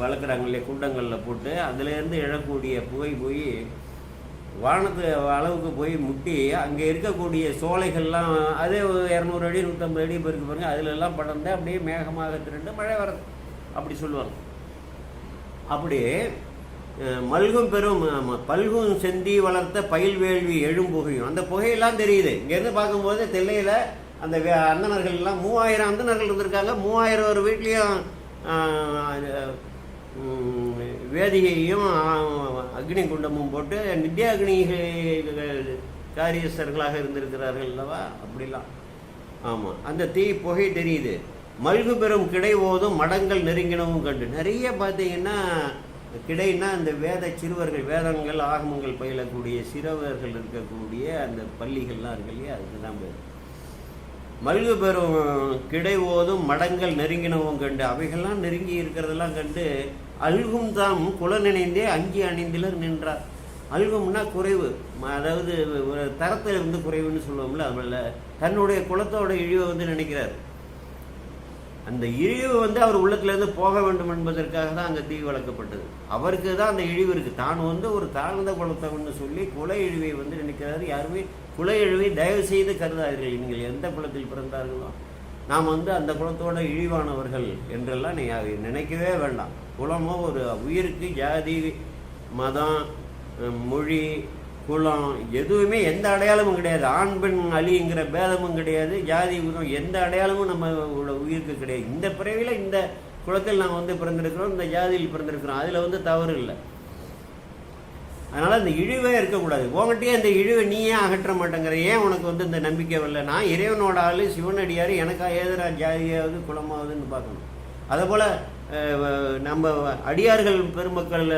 வளர்க்குறாங்க இல்லையா, குண்டங்களில் போட்டு அதுலேருந்து எழக்கூடிய புகை போய் வானத்து அளவுக்கு போய் முட்டி அங்கே இருக்கக்கூடிய சோலைகள்லாம் அதே 200 அடி 150 அடி போயிருக்கு பாருங்க, அதிலெல்லாம் படர்ந்து அப்படியே மேகமாக திரண்டு மழை வர்றது அப்படி சொல்லுவாங்க. அப்படியே மல்கும் பெரும் பல்கும் செந்தி வளர்த்த பயில் வேள்வி எழும்புகையும் அந்த புகையெல்லாம் தெரியுது. இங்கேருந்து பார்க்கும்போது தில்லையில் அந்த அந்தணர்கள் எல்லாம் 3000 அந்தணர்கள் இருந்திருக்காங்க. 3000 ஒரு வீட்லேயும் வேதிகையும் அக்னி குண்டமும் போட்டு நித்யாக்னி காரியஸ்தர்களாக இருந்திருக்கிறார்கள் அல்லவா? அப்படிலாம் ஆமாம், அந்த தீ புகை தெரியுது. மல்கு பெரும் கிடை ஓதும் மடங்கள் நெருங்கினவும் கண்டு நிறைய பார்த்தீங்கன்னா கிடைன்னா அந்த வேத சிறுவர்கள் வேதங்கள் ஆகமங்கள் பயிலக்கூடிய சிறுவர்கள் இருக்கக்கூடிய அந்த பள்ளிகள்லாம் இருக்கு இல்லையா, அதுக்கு தான் பேர். மல்கு பெரும் கிடை ஓதும் மடங்கள் நெருங்கினவும் கண்டு அவைகள்லாம் நெருங்கி இருக்கிறதெல்லாம் கண்டு அல்கும் தாம் குல நினைந்தே அங்கி அணிந்திலர் நின்றார். அல்கும்னா குறைவு, அதாவது ஒரு தரத்தில் இருந்து குறைவுன்னு சொல்லுவோம்ல, அதில் தன்னுடைய குலத்தோட இழிவை வந்து நினைக்கிறார். அந்த இழிவு வந்து அவர் உள்ளத்திலேருந்து போக வேண்டும் என்பதற்காக தான் அங்கே தீ வளர்க்கப்பட்டது. அவருக்கு தான் அந்த இழிவு இருக்குது. தான் வந்து ஒரு தாழ்ந்த குலத்தவன்னு சொல்லி குல இழிவை வந்து நினைக்கிறாரு. யாருமே குல இழிவை தயவு செய்து கருதார்கள். நீங்கள் எந்த குலத்தில் பிறந்தார்களோ நாம் வந்து அந்த குலத்தோட இழிவானவர்கள் என்றெல்லாம் நினைக்கவே வேண்டாம். குலமோ ஒரு உயிருக்கு ஜாதி மதம் மொழி குலம் எதுவுமே எந்த அடையாளமும் கிடையாது. ஆண் பெண் அலிங்கிற பேதமும் கிடையாது. ஜாதி குலம் எந்த அடையாளமும் நம்ம உயிருக்கு கிடையாது. இந்த பிறவியில் இந்த குலத்தில் நாம் வந்து பிறந்திருக்கிறோம், இந்த ஜாதியில் பிறந்திருக்கிறோம், அதில் வந்து தவறு இல்லை. அதனால் அந்த இழிவே இருக்கக்கூடாது. உங்கள்கிட்டயே அந்த இழிவை நீயே அகற்ற மாட்டேங்கிற, ஏன் உனக்கு வந்து இந்த நம்பிக்கை வரல? நான் இறைவனோட ஆள், சிவனடியார், எனக்கா ஏதரா ஜாதியாவது குலமாவதுன்னு பார்க்கணும். அதுபோல் நம்ம அடியார்கள் பெருமக்கள்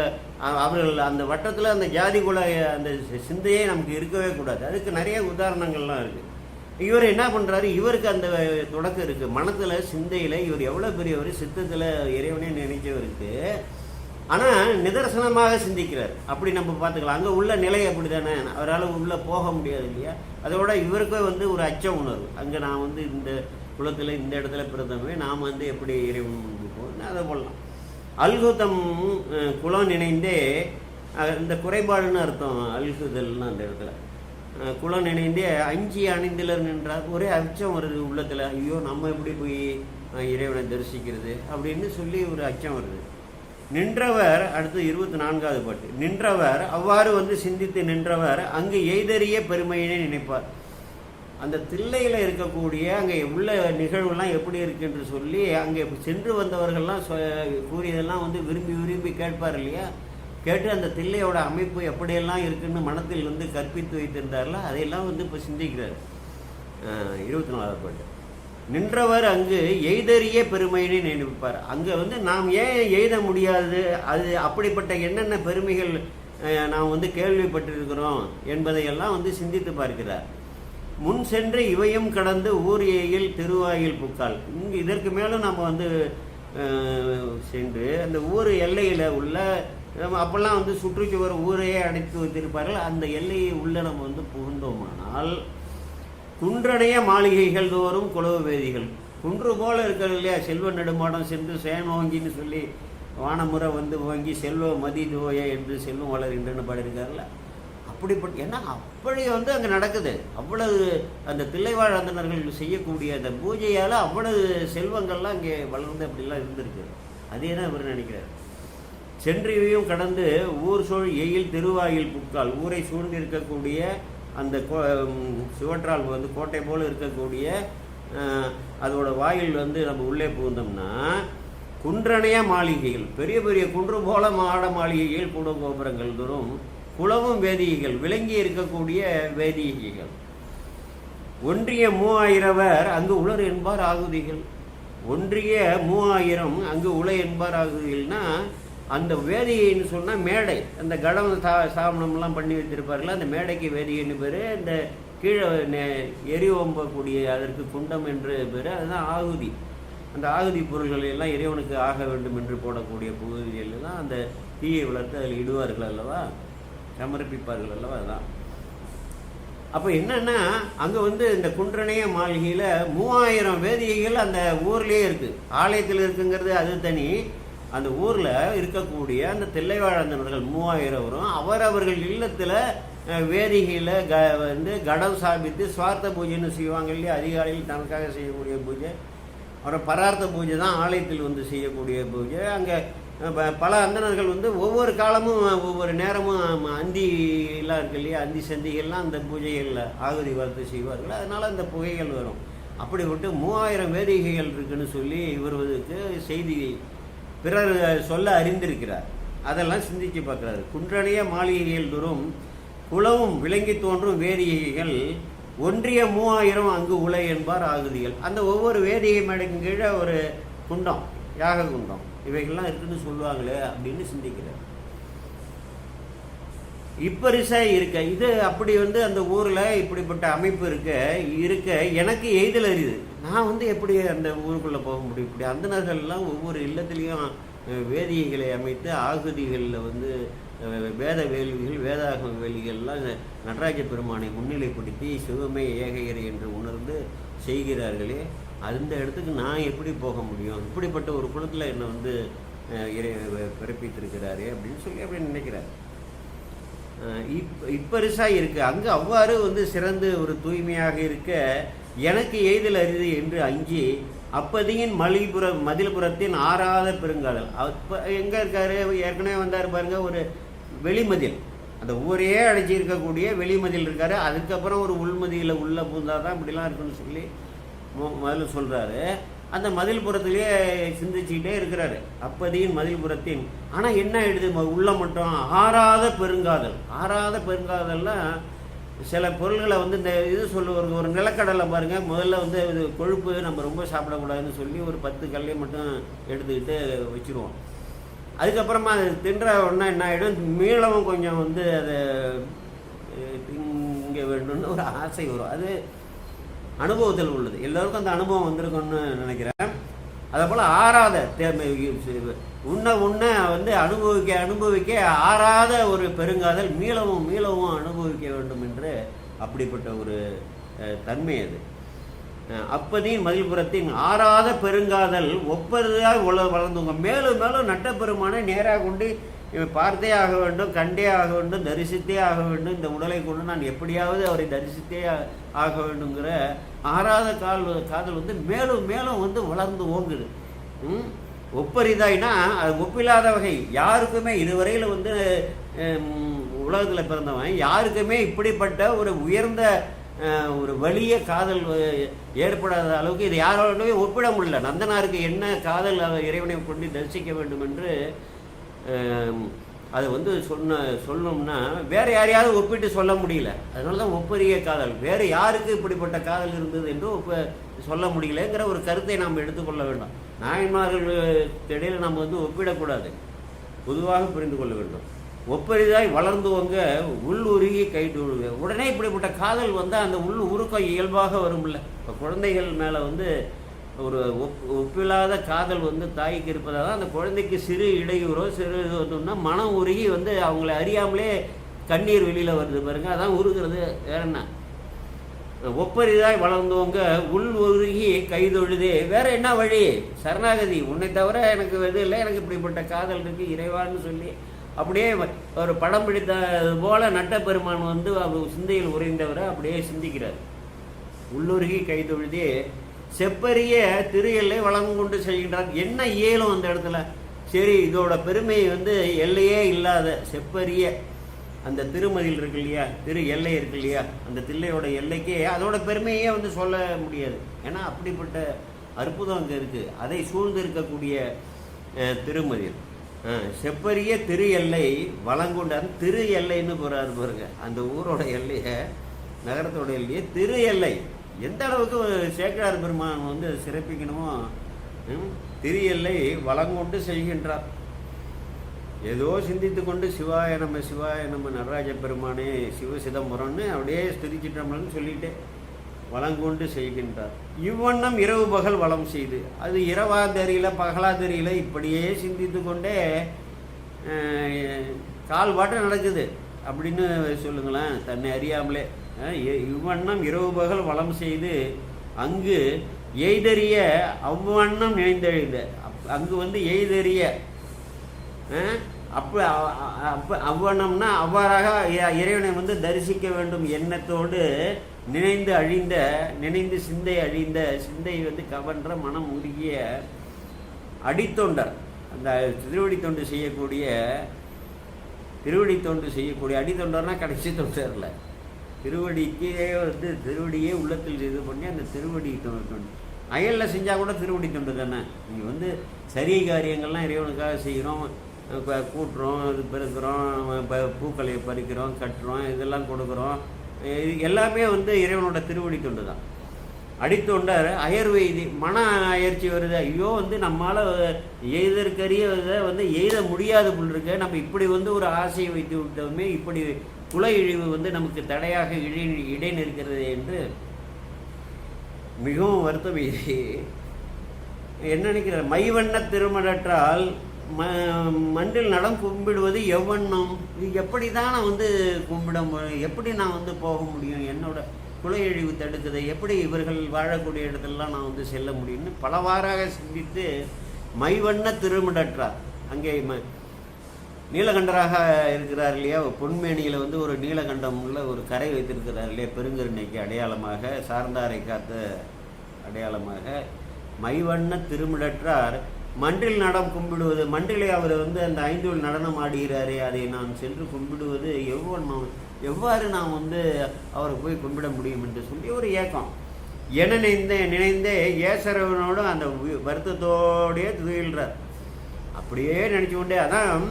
அவர்கள் அந்த வட்டத்தில் அந்த ஜாதி குல அந்த சிந்தையே நமக்கு இருக்கவே கூடாது. அதுக்கு நிறைய உதாரணங்கள்லாம் இருக்குது. இவர் என்ன பண்ணுறாரு, இவருக்கு அந்த தொடக்கம் இருக்குது மனத்தில் சிந்தையில். இவர் எவ்வளோ பெரியவர், சித்தத்தில் இறைவனே நினைச்சவருக்கு, ஆனால் நிதர்சனமாக சிந்திக்கிறார். அப்படி நம்ம பார்த்துக்கலாம். அங்கே உள்ள நிலை அப்படி தானே, அவரால் உள்ளே போக முடியாது இல்லையா? அதோட இவருக்கே வந்து ஒரு அச்ச உணர்வு. அங்கே நான் வந்து இந்த குலத்தில் இந்த இடத்துல பிறந்தமே, நாம் வந்து எப்படி இறைவன் போகணும் அதை போடலாம். அல்குதம் குலம் நினைந்தே, இந்த குறைபாடுன்னு அர்த்தம் அல்குதல்னு அந்த இடத்துல. குலம் நினைந்தே அஞ்சி அணிந்திலர் நின்றார். ஒரே அச்சம் வருது உள்ளத்தில். ஐயோ நம்ம எப்படி போய் இறைவனை தரிசிக்கிறது அப்படின்னு சொல்லி ஒரு அச்சம் வருது. நின்றவர், அடுத்து 24வது பாட்டு. நின்றவர் அவ்வாறு வந்து சிந்தித்து நின்றவர் அங்கு எய்தறிய பெருமையினை நினைப்பார். அந்த தில்லையில் இருக்கக்கூடிய அங்கே உள்ள நிகழ்வுலாம் எப்படி இருக்கு என்று சொல்லி அங்கே சென்று வந்தவர்கள்லாம் கூறியதெல்லாம் வந்து விரும்பி விரும்பி கேட்பார் இல்லையா? கேட்டு அந்த தில்லையோட அமைப்பு எப்படியெல்லாம் இருக்குன்னு மனத்தில் வந்து கற்பித்து வைத்திருந்தார்ல, அதையெல்லாம் வந்து இப்போ சிந்திக்கிறார். 24வது பாட்டு. நின்றவர் அங்கு எய்தறிய பெருமையினை நினைப்பார். அங்கே வந்து நாம் ஏன் எய்த முடியாது, அது அப்படிப்பட்ட என்னென்ன பெருமைகள் நாம் வந்து கேள்விப்பட்டிருக்கிறோம் என்பதையெல்லாம் வந்து சிந்தித்து பார்க்கிறார். முன் சென்று இவையும் கடந்து ஊர் ஏயில் திருவாயில் புக்கால். இங்கு இதற்கு மேலும் நம்ம வந்து சென்று அந்த ஊர் எல்லையில் உள்ள அப்போல்லாம் வந்து சுற்றுச்சுவர் ஊரையே அடைத்து வைத்திருப்பார்கள். அந்த எல்லையை உள்ள நம்ம வந்து புகுந்தோமானால் குன்றடைய மாளிகைகள் தோறும் குலவு வேதிகள். குன்று போல இருக்கிறது இல்லையா? செல்வ நெடுமாடம் சென்று சேனோங்கின்னு சொல்லி வானமுறை வந்து வாங்கி செல்வ மதி தோய என்று செல்வம் வளர்கின்றன்னு பாடியிருக்காருல்ல, அப்படிப்பட்ட ஏன்னா அப்படி வந்து அங்கே நடக்குது. அவ்வளவு அந்த தில்லைவாழ் அந்தணர்கள் செய்யக்கூடிய அந்த பூஜையால் அவ்வளவு செல்வங்கள்லாம் இங்கே வளர்ந்து அப்படிலாம் இருந்திருக்கு. அதே தான் இவர் நினைக்கிறார். சென்றிவையும் கடந்து ஊர் சூழ் எயில் திருவாயில் புக்கால். ஊரை சூழ்ந்து இருக்கக்கூடிய அந்த சுவற்றால் வந்து கோட்டை போல் இருக்கக்கூடிய அதோட வாயில் வந்து நம்ம உள்ளே புகுந்தோம்னா குன்றணைய மாளிகைகள், பெரிய பெரிய குன்று போல மாட மாளிகைகள், கூட கோபுரங்கள் தோறும் குளவும் வேதிகைகள், விளங்கி இருக்கக்கூடிய வேதிகைகள். ஒன்றிய 3000 அங்கு உளர் என்பார் ஆகுதிகள். ஒன்றிய 3000 அங்கு உள என்பார் ஆகுதிகள்னா அந்த வேதிகைன்னு சொன்னால் மேடை, அந்த கடம் சாமனம்லாம் பண்ணி வைத்திருப்பார்கள், அந்த மேடைக்கு வேதிகைன்னு பேர். இந்த கீழே எரி ஓம்பக்கூடிய அதற்கு குண்டம் என்று பேர், அதுதான் ஆகுதி. அந்த ஆகுதி பொருள்கள் எல்லாம் இறைவனுக்கு ஆக வேண்டும் என்று போடக்கூடிய பகுதிகள் தான் அந்த தீயை வளர்த்து அதில் இடுவார்கள் அல்லவா, சமர்ப்பிப்பார்கள் அல்லவா. அதுதான். அப்போ என்னன்னா அங்கே வந்து இந்த குன்றணைய மாளிகையில் 3000 வேதிகைகள் அந்த ஊர்லேயே இருக்குது. ஆலயத்தில் இருக்குங்கிறது அது தனி. அந்த ஊரில் இருக்கக்கூடிய அந்த தில்லைவாழந்தவர்கள் 3000 வரும். அவர்கள் இல்லத்தில் வேதிகையில் வந்து கடம் சாபித்து சுவார்த்த பூஜைன்னு செய்வாங்க இல்லையா, அதிகாலையில் தனக்காக செய்யக்கூடிய பூஜை. அப்புறம் பரார்த்த பூஜை தான் ஆலயத்தில் வந்து செய்யக்கூடிய பூஜை. அங்கே பல அந்தணர்கள் வந்து ஒவ்வொரு காலமும் ஒவ்வொரு நேரமும் அந்திலாம் இருக்கு இல்லையா, அந்தி சந்திகள்லாம் அந்த பூஜைகளில் ஆகுதி வளர்த்து செய்வார்கள். அதனால் அந்த புகைகள் வரும். அப்படிப்பட்டு 3000 வேதிகைகள் இருக்குன்னு சொல்லி இவருக்கு செய்தி பிறர் சொல்ல அறிந்திருக்கிறார். அதெல்லாம் சிந்திச்சு பார்க்குறாரு. குன்றணைய மாளிகைகள் தோறும் குளவும் விளங்கி தோன்றும் வேதிகைகள், ஒன்றிய 3000 அங்கு உலை என்பார் ஆகுதிகள். அந்த ஒவ்வொரு வேதிகை மேடைக்கு கீழே ஒரு குண்டம், யாக குண்டம், இவைகள்லாம் இருக்குன்னு சொல்லுவாங்களே அப்படின்னு சிந்திக்கிறார். இப்பரிசாக இருக்க இது அப்படி வந்து அந்த ஊரில் இப்படிப்பட்ட அமைப்பு இருக்க எனக்கு எய்தல் அறியுது. நான் வந்து எப்படி அந்த ஊருக்குள்ளே போக முடியும்? இப்படி அந்தணர்கள்லாம் ஒவ்வொரு இல்லத்துலேயும் வேதிகைகளை அமைத்து ஆகுதிகளில் வந்து வேத வேள்விகள், வேதாகம வேள்விகள்லாம் நடராஜ பெருமானை முன்னிலைப்படுத்தி சிவமே ஏகையரை என்று உணர்ந்து செய்கிறார்களே, அந்த இடத்துக்கு நான் எப்படி போக முடியும்? இப்படிப்பட்ட ஒரு குலத்தில் என்னை வந்து பிறப்பித்திருக்கிறாரே அப்படின்னு சொல்லி அப்படி நினைக்கிறார். இப்பரிசாக இருக்கு அங்கு அவ்வாறு வந்து சிறந்து ஒரு தூய்மையாக இருக்க எனக்கு எய்தல் அரிது என்று அஞ்சி அப்பதியின் மதில்புறத்தின் ஆறாத பெருங்காதல். அப்போ எங்கே இருக்காரு? ஏற்கனவே வந்தார் பாருங்க, ஒரு வெளிமதில், அந்த ஊரையே அடைச்சி இருக்கக்கூடிய வெளிமதில் இருக்காரு. அதுக்கப்புறம் ஒரு உள்மதியில் உள்ள பூந்தாதான் இப்படிலாம் இருக்குன்னு சொல்லி முதல்ல சொல்கிறாரு. அந்த மதில் புறத்திலே சிந்திச்சுக்கிட்டே இருக்கிறாரு. அப்பதியின் மதில்புறத்தின். ஆனால் என்ன ஆயிடுது உள்ள மட்டும் ஆறாத பெருங்காதல். ஆறாத பெருங்காதல்லாம் சில பொருள்களை வந்து இந்த இது சொல்லுவாங்க. ஒரு நிலக்கடலை பாருங்கள், முதல்ல வந்து இது கொழுப்பு நம்ம ரொம்ப சாப்பிடக்கூடாதுன்னு சொல்லி ஒரு 10 கல்லை மட்டும் எடுத்துக்கிட்டு வச்சுருவோம். அதுக்கப்புறமா அது தின்ற உடனே என்ன ஆகிடும், மீளவும் கொஞ்சம் வந்து அதை திங்க வேண்டும்னு ஒரு ஆசை வரும். அது அனுபவத்தில் உள்ளது. எல்லோருக்கும் அந்த அனுபவம் வந்திருக்கும்னு நினைக்கிறேன். அதே போல் ஆறாத உன்ன வந்து அனுபவிக்க ஆறாத ஒரு பெருங்காதல் மீளவும் அனுபவிக்க வேண்டும் என்று அப்படிப்பட்ட ஒரு தன்மை அது. அப்பதியின் மதில்புறத்தின் ஆறாத பெருங்காதல் ஒப்பதாக வளர்ந்தவங்க மேலும் நட்டப்பெருமானை நேராக கொண்டு பார்த்தே ஆக வேண்டும், கண்டே ஆக வேண்டும், தரிசித்தே ஆக வேண்டும். இந்த உடலை கொண்டு நான் எப்படியாவது அவரை தரிசித்தே ஆக வேண்டுங்கிற ஆறாத காதல் வந்து மேலும் வந்து வளர்ந்து ஓங்குது. ஒப்பரிதாய்னா அது ஒப்பில்லாத வகை. யாருக்குமே இதுவரையில் வந்து உலகத்தில் பிறந்தவன் யாருக்குமே இப்படிப்பட்ட ஒரு உயர்ந்த ஒரு வலிய காதல் ஏற்படாத அளவுக்கு இது யாரோடவே ஒப்பிட முடியல. நந்தனாருக்கு என்ன காதல் இறைவனை கொண்டு தரிசிக்க வேண்டும் என்று அதை வந்து சொல்லணும்னா வேறு யாரையாவது ஒப்பிட்டு சொல்ல முடியல. அதனால தான் ஒப்பரிய காதல். வேறு யாருக்கு இப்படிப்பட்ட காதல் இருந்தது என்று சொல்ல முடியலங்கிற ஒரு கருத்தை நாம் எடுத்துக்கொள்ள வேண்டும். நாயன்மார்களுக்கு இடையில் நம்ம வந்து ஒப்பிடக்கூடாது, பொதுவாக புரிந்து கொள்ள வேண்டும். ஒப்பரிதாய் வளர்ந்துவங்க உள் உருகி கைட்டு உடனே இப்படிப்பட்ட காதல் வந்தால் அந்த உள் உருக்கம் இயல்பாக வரும்ல. இப்போ குழந்தைகள் மேலே வந்து ஒரு ஒப்பில்லாத காதல் வந்து தாய்க்கு இருப்பதாக தான் அந்த குழந்தைக்கு சிறு இடையூறோ சிறு இதுன்னா மனம் உருகி வந்து அவங்கள அறியாமலே கண்ணீர் வெளியில் வருது பாருங்க. அதான் உருகிறது. வேற என்ன? ஒப்பரிதாய் வளர்ந்தவங்க உள் உருகி கைதொழுதே. வேற என்ன வழி? சரணாகதி. உன்னை தவிர எனக்கு இது இல்லை, எனக்கு இப்படிப்பட்ட காதல் இருக்கு இறைவான்னு சொல்லி அப்படியே ஒரு படம் பிடித்தது போல நட்டப்பெருமான் வந்து அவர் சிந்தையில் உறைந்தவரை அப்படியே சிந்திக்கிறார். உள்ளுருகி கைதொழுதே செப்பரிய திரு எல்லை வளம் கொண்டு செல்கின்றார். என்ன இயலும் அந்த இடத்துல? சரி, இதோட பெருமை வந்து எல்லையே இல்லாத செப்பரிய அந்த திருமதில் இருக்கு இல்லையா, திரு எல்லை இருக்கு இல்லையா, அந்த தில்லையோட எல்லைக்கே அதோட பெருமையே வந்து சொல்ல முடியாது. ஏன்னா அப்படிப்பட்ட அற்புதம் அங்கே இருக்குது. அதை சூழ்ந்து இருக்கக்கூடிய திருமதில். செப்பரிய திரு எல்லை வளங்குண்டான் திரு எல்லைன்னு போகிறாரு பாருங்க. அந்த ஊரோட எல்லையை, நகரத்தோட எல்லையை திரு எல்லை. எந்த அளவுக்கு சேக்கிழார் பெருமான் வந்து சிறப்பிக்கணுமோ திரு எல்லை வளங்கொண்டு செய்கின்றார். ஏதோ சிந்தித்து கொண்டு சிவாய நம்ம நடராஜ பெருமானே சிவ சிதம்பரம்னு அப்படியே ஸ்துதிச்சிட்டோம்னு சொல்லிட்டு வளங்கொண்டு செய்கின்றார். இவ்வண்ணம் இரவு பகல் வளம் செய்து, அது இரவா தெரியல பகலா தெரியல, இப்படியே சிந்தித்து கொண்டே கால் பாட்டம் நடக்குது அப்படின்னு சொல்லுங்களேன், தன்னை அறியாமலே. இவ்வண்ணம் இரவு பகல் வளம் செய்து அங்கு எய்தறிய அவ்வண்ணம் நினைந்தெழுத, அங்கு வந்து எய்தறிய அப்போ அவ்வண்ணம்னா அவ்வாறாக இறைவனை வந்து தரிசிக்க வேண்டும் எண்ணத்தோடு நினைந்து சிந்தை அழிந்த, சிந்தை வந்து கவன்ற மனம் உருகிய அடித்தொண்டர், அந்த திருவடி தொண்டு செய்யக்கூடிய அடித்தொண்டர்னா கடைசி தொண்டர்ல, திருவடிக்கே வந்து திருவடியே உள்ளத்தில் இது பண்ணி அந்த திருவடி தொண்டு அயலில் செஞ்சால் கூட திருவடி தொண்டு தானே. நீங்கள் வந்து சரிய காரியங்கள்லாம் இறைவனுக்காக செய்கிறோம், கூட்டுறோம், இது பெருக்கிறோம், பூக்களை பறிக்கிறோம், கட்டுறோம், இதெல்லாம் கொடுக்குறோம், இது எல்லாமே வந்து இறைவனோட திருவடி தொண்டு தான். அடித்தொண்டர் அயர்வெய்தி, மன அயற்சி வருது, ஐயோ வந்து நம்மளால் எய்தற்கரிய வந்து எய்த முடியாது போல் இருக்க, நம்ம இப்படி வந்து ஒரு ஆசையை வைத்து விட்டோமே, இப்படி குல இழிவு வந்து நமக்கு தடையாக இடைநிற்கிறது என்று மிகவும் வருத்தம். என்ன நினைக்கிறார்? மைவண்ண திருமணற்றால் மண்டில் நடம் கும்பிடுவது எவ்வண்ணம், எப்படி தான் நான் வந்து எப்படி நான் வந்து போக முடியும், என்னோட குல இழிவு தடுக்குது, எப்படி இவர்கள் வாழக்கூடிய இடத்துலலாம் நான் வந்து செல்ல முடியும்னு பலவாறாக சிந்தித்து மைவண்ண திருமணற்றார். அங்கே நீலகண்டராக இருக்கிறார் இல்லையா, பொன்மேனியில் வந்து ஒரு நீலகண்டம் உள்ள ஒரு கரை வைத்திருக்கிறார் இல்லையா, பெருங்கருணைக்கு அடையாளமாக, சார்ந்தாரை காத்த அடையாளமாக. மைவண்ண திருமிடற்றார் மன்றில் நடம் கும்பிடுவது, மன்றிலே அவர் வந்து அந்த 5 நடனம் ஆடுகிறாரே, அதை நான் சென்று கும்பிடுவது எவ்வாறு நான் வந்து அவரை போய் கும்பிட முடியும் என்று சொல்லி ஒரு ஏக்கம் என நினைந்தே ஏசரவனோடு அந்த வருத்தத்தோடையே துயில்றார். அப்படியே நினச்சி கொண்டே, அதான்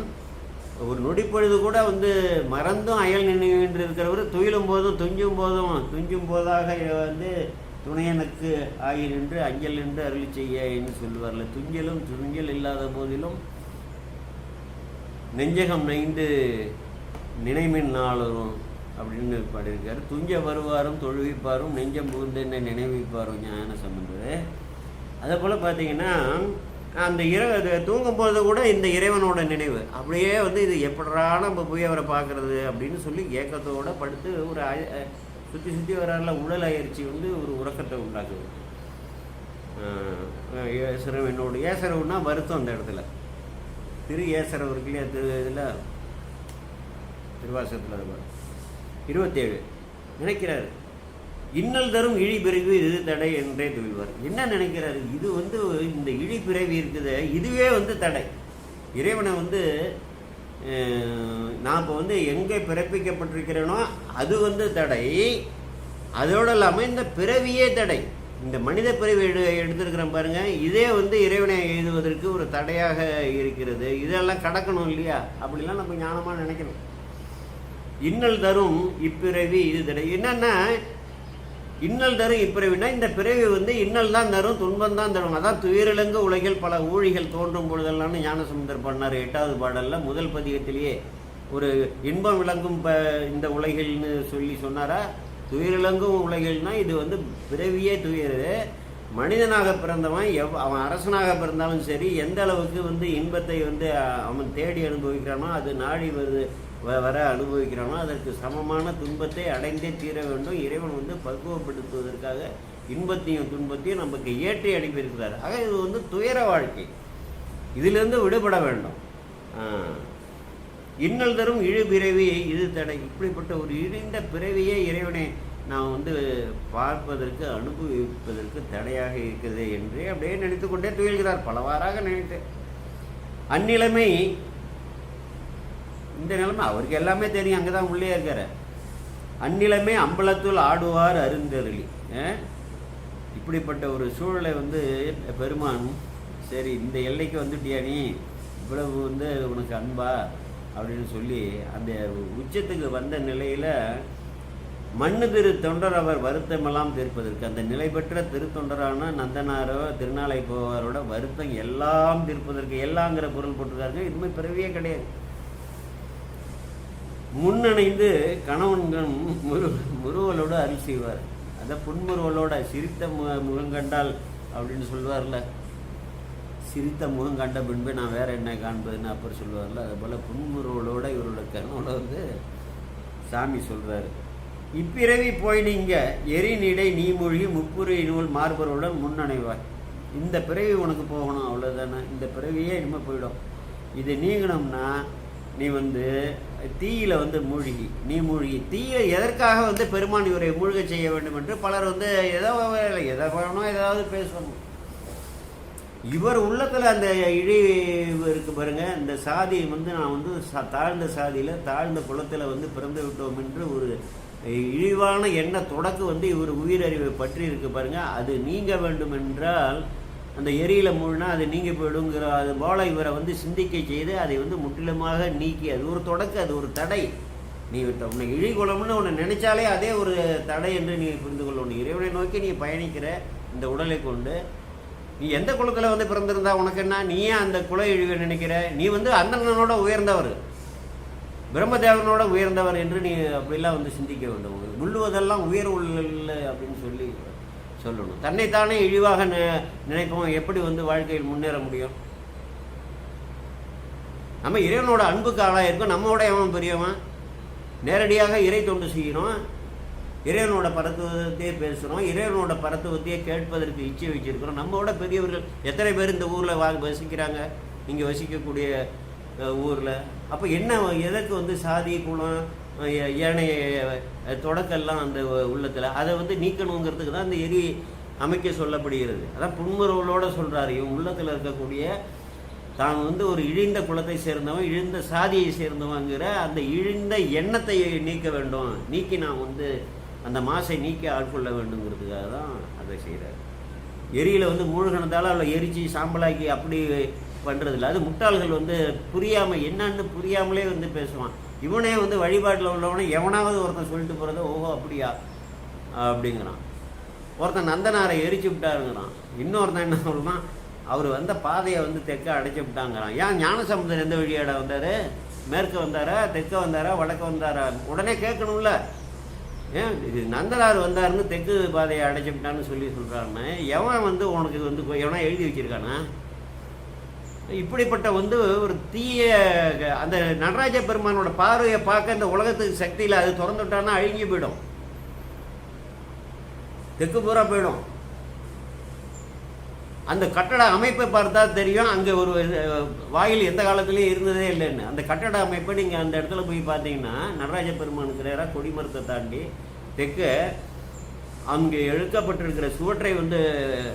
ஒரு நொடிப்பொழுது கூட வந்து மறந்தும் அயல் நின்று இருக்கிறவர் துயிலும் துஞ்சும் போதாக வந்து துணையனுக்கு ஆகி நின்று அஞ்சல் நின்று அருளி செய்ய என்று சொல்லுவார்ல. துஞ்சல் இல்லாத போதிலும் நெஞ்சகம் நைந்து நினைமின் நாளும் அப்படின்னு பாடியிருக்காரு. துஞ்ச வருவாரும் தொழுவிப்பாரும் நெஞ்சம் புகுந்து என்ன நினைவிப்பாரும் ஞான சம்பந்தர். அதே போல் பார்த்தீங்கன்னா அந்த தூங்கும்போது கூட இந்த இறைவனோட நினைவு அப்படியே வந்து இது எப்படா நம்ம போய் அவரை பார்க்குறது அப்படின்னு சொல்லி ஏக்கத்தோடு படுத்து ஒரு சுற்றி வரால உடல் அயற்சி வந்து ஒரு உறக்கத்தை உண்டாக்குது. ஏசரவுன்னா வருத்தம் அந்த இடத்துல. திரு ஏசரவு இருக்கு இல்லையா, இதில் திருவாசகத்தில் 27 நினைக்கிறாரு, இன்னல் தரும் இழி பிறவி இது தடை என்றே துவில்வார். என்ன நினைக்கிறாரு? இது வந்து இந்த இழி பிறவி இருக்குது, இதுவே வந்து தடை. இறைவனை வந்து நான் இப்போ வந்து எங்கே பிறப்பிக்கப்பட்டிருக்கிறேனோ அது வந்து தடை. அதோடு இல்லாமல் இந்த பிறவியே தடை. இந்த மனித பிறவி எடுத்திருக்கிறேன் பாருங்க, இதே வந்து இறைவனை எழுதுவதற்கு ஒரு தடையாக இருக்கிறது. இதெல்லாம் கடக்கணும் இல்லையா, அப்படிலாம் நம்ம ஞானமாக நினைக்கணும். இன்னல் தரும் இப்பிறவி இது தடை. என்னன்னா இன்னல் தரும் இப்பிறவினா இந்த பிறவி வந்து இன்னல் தான் தரும், துன்பம் தான் தரும். அதான் துயரிலங்க உலகில் பல ஊழிகள் தோன்றும் பொழுதெல்லாம் ஞானசமுந்தர் பண்ணார் 8வது பாடலில் முதல் பதிகத்திலேயே. ஒரு இன்பம் விளங்கும் இந்த உலகில்னு சொல்லி சொன்னாரா, துயரிலங்கும் உலகில்னா இது வந்து பிறவியே துயர். மனிதனாக பிறந்தவன் அவன் அரசனாக பிறந்தாலும் சரி, எந்த அளவுக்கு வந்து இன்பத்தை வந்து அவன் தேடி அனுபவிக்கிறானோ, அது நாடி வர அனுபவிக்கிறானோ, அதற்கு சமமான துன்பத்தை அடைந்தே தீர வேண்டும். இறைவன் வந்து பக்குவப்படுத்துவதற்காக இன்பத்தையும் துன்பத்தையும் நமக்கு ஏற்றி அனுப்பியிருக்கிறார். ஆக இது வந்து துயர வாழ்க்கை, இதிலிருந்து விடுபட வேண்டும். இன்னல் தரும் இழு பிறவி இது தடை. இப்படிப்பட்ட ஒரு இழிந்த பிறவியே இறைவனை நாம் வந்து பார்ப்பதற்கு அனுபவிப்பதற்கு தடையாக இருக்கிறது என்று அப்படியே நினைத்து கொண்டே துயில்கிறார். பலவாறாக நினைத்து அந்நிலைமை, இந்த நிலைமை அவருக்கு எல்லாமே தெரியும், அங்கே தான் உள்ளே இருக்கார். அந்நிலைமை அம்பலத்துள் ஆடுவார் அருந்தருளி. இப்படிப்பட்ட ஒரு சூழலை வந்து பெருமான் சரி இந்த எல்லைக்கு வந்துட்டியா நீ, இவ்வளவு வந்து உனக்கு அன்பா அப்படின்னு சொல்லி அந்த உச்சத்துக்கு வந்த நிலையில் மண்ணு திரு தொண்டர் அவர் வருத்தமெல்லாம் தீர்ப்பதற்கு அந்த நிலை பெற்ற திருத்தொண்டரான நந்தனாரோ திருநாளை போவாரோட வருத்தம் எல்லாம் தீர்ப்பதற்கு, எல்லாங்கிற பொருள் போட்டிருக்காருங்க. இதுமே பிறவியே கிடையாது. முன்னணைந்து கணவன்கள் முறுவலோடு அருள் செய்வார். அதை புன்முறுவலோட சிரித்த முகங்கண்டால் அப்படின்னு சொல்லுவார்ல, சிரித்த முகம் கண்ட பின்பு நான் வேற என்ன காண்பதுன்னு அப்புறம் சொல்லுவார்ல, அதுபோல் புன்முறுவலோட இவரோட கணவனோட வந்து சாமி சொல்கிறாரு. இப்பிறவி போய் நீங்க எரிநீடை நீமொழி முப்புரை நூல் மார்பருடன் முன்னணைவாய். இந்த பிறவி உனக்கு போகணும், அவ்வளோதானே. இந்த பிறவியே இனிமேல் போயிடும். இது நீங்கணும்னா நீ வந்து தீயில வந்து மூழ்கி, நீ மூழ்கி தீயில எதற்காக வந்து பெருமான் இவரை மூழ்க செய்ய வேண்டும் என்று பலர் வந்து எதை வேணும் ஏதாவது பேசணும். இவர் உள்ளத்தில் அந்த இழிவு இருக்கு பாருங்க. இந்த சாதி வந்து நான் வந்து தாழ்ந்த சாதியில் தாழ்ந்த குலத்தில் வந்து பிறந்து விட்டோம் என்று ஒரு இழிவான எண்ண தொடக்கு வந்து இவர் உயிரறிவை பற்றி இருக்கு பாருங்க. அது நீங்க வேண்டும் என்றால் அந்த எரியில மூழ்னா அது நீங்க போயிடுங்கிற அது போல இவரை வந்து சிந்திக்க செய்து அதை வந்து முற்றிலுமாக நீக்கி, அது ஒரு தொடக்கு, அது ஒரு தடை. நீ உன்னை இழிகுலம்னு உன்னை நினைச்சாலே அதே ஒரு தடை என்று நீ புரிந்து கொள்ளணும். இறைவனை நோக்கி நீ பயணிக்கிற இந்த உடலை கொண்டு நீ எந்த குலத்தில் வந்து பிறந்திருந்தா உனக்கு என்ன, நீ ஏன் அந்த குல இழிவை நினைக்கிற? நீ வந்து அந்தனோட உயர்ந்தவர், பிரம்மதேவனோட உயர்ந்தவர் என்று நீ அப்படிலாம் வந்து சிந்திக்க வேண்டும். உள்ளுவதெல்லாம் உயர் உள்ள அப்படின்னு சொல்லி சொல்லணும். தன்னைத்தானே இழிவாக நினைப்போம், எப்படி வந்து வாழ்க்கையில் முன்னேற முடியும்? நம்ம இறைவனோட அன்புக்கு ஆளாக இருக்கோம். நம்மோட எவன் பெரியவன்? நேரடியாக இறை தொண்டு செய்யணும், இறைவனோட பரத்துவத்தையே பேசுகிறோம், இறைவனோட பரத்துவத்தையே கேட்பதற்கு இச்சை வச்சிருக்கிறோம். நம்மளோட பெரியவர்கள் எத்தனை பேர் இந்த ஊரில் வசிக்கிறாங்க, இங்கே வசிக்கக்கூடிய ஊரில்? அப்போ என்ன, எதற்கு வந்து சாதி குலம் ஏனைய தொடக்கெல்லாம் அந்த உள்ளத்தில் அதை வந்து நீக்கணுங்கிறதுக்கு தான் அந்த எரி அமைக்க சொல்லப்படுகிறது. அதான் புன்முறுவலோடு சொல்கிறாரு. இவன் உள்ளத்தில் இருக்கக்கூடிய தான் வந்து ஒரு இழிந்த குலத்தை சேர்ந்தவன், இழிந்த சாதியை சேர்ந்தவங்கிற அந்த இழிந்த எண்ணத்தை நீக்க வேண்டும், நீக்கி நான் வந்து அந்த மாசை நீக்கி ஆட்கொள்ள வேண்டுங்கிறதுக்காக தான் அதை செய்கிறார். எரியில் வந்து மூழ்கினதால் அவளை எரிச்சு சாம்பலாக்கி அப்படி பண்ணுறதில்ல. அது முட்டாள்கள் வந்து புரியாமல், என்னன்னு புரியாமலே வந்து பேசுவான். இவனே வந்து வழிபாட்டில் உள்ளவனே எவனாவது ஒருத்தன் சொல்லிட்டு போகிறத ஓஹோ அப்படியா அப்படிங்கிறான். ஒருத்தன் நந்தனாரை எரிச்சு விட்டாருங்கிறான். இன்னொருத்தன் என்ன சொல்லுவான், அவர் வந்த பாதையை வந்து தெற்க அடைச்சி விட்டாங்கிறான். ஏன் ஞானசமுதர் எந்த வழியாட வந்தார்? மேற்க வந்தாரா, தெற்க வந்தாரா, வடக்க வந்தாரா? உடனே கேட்கணும்ல. ஏன் இது நந்தனார் வந்தாருன்னு தெற்கு பாதையை அடைச்சி விட்டான்னு சொல்லி சொல்கிறான்னு எவன் வந்து உனக்கு வந்து எவனா எழுதி வச்சிருக்கானா? இப்படிப்பட்ட வந்து ஒரு தீய அந்த நடராஜ பெருமானோட பார்வையை பார்க்க இந்த உலகத்துக்கு சக்தியில் அது திறந்து விட்டான்னா அழுங்கி போயிடும், தெற்கு பூரா போயிடும். அந்த கட்டட அமைப்பை பார்த்தா தெரியும் அங்கே ஒரு வாயில் எந்த காலத்துலேயும் இருந்ததே இல்லைன்னு. அந்த கட்டட அமைப்பை நீங்கள் அந்த இடத்துல போய் பார்த்தீங்கன்னா நடராஜ பெருமானுக்கு நேராக கொடிமரத்தை தாண்டி தெற்க அங்கே எழுக்கப்பட்டிருக்கிற சுவற்றை வந்து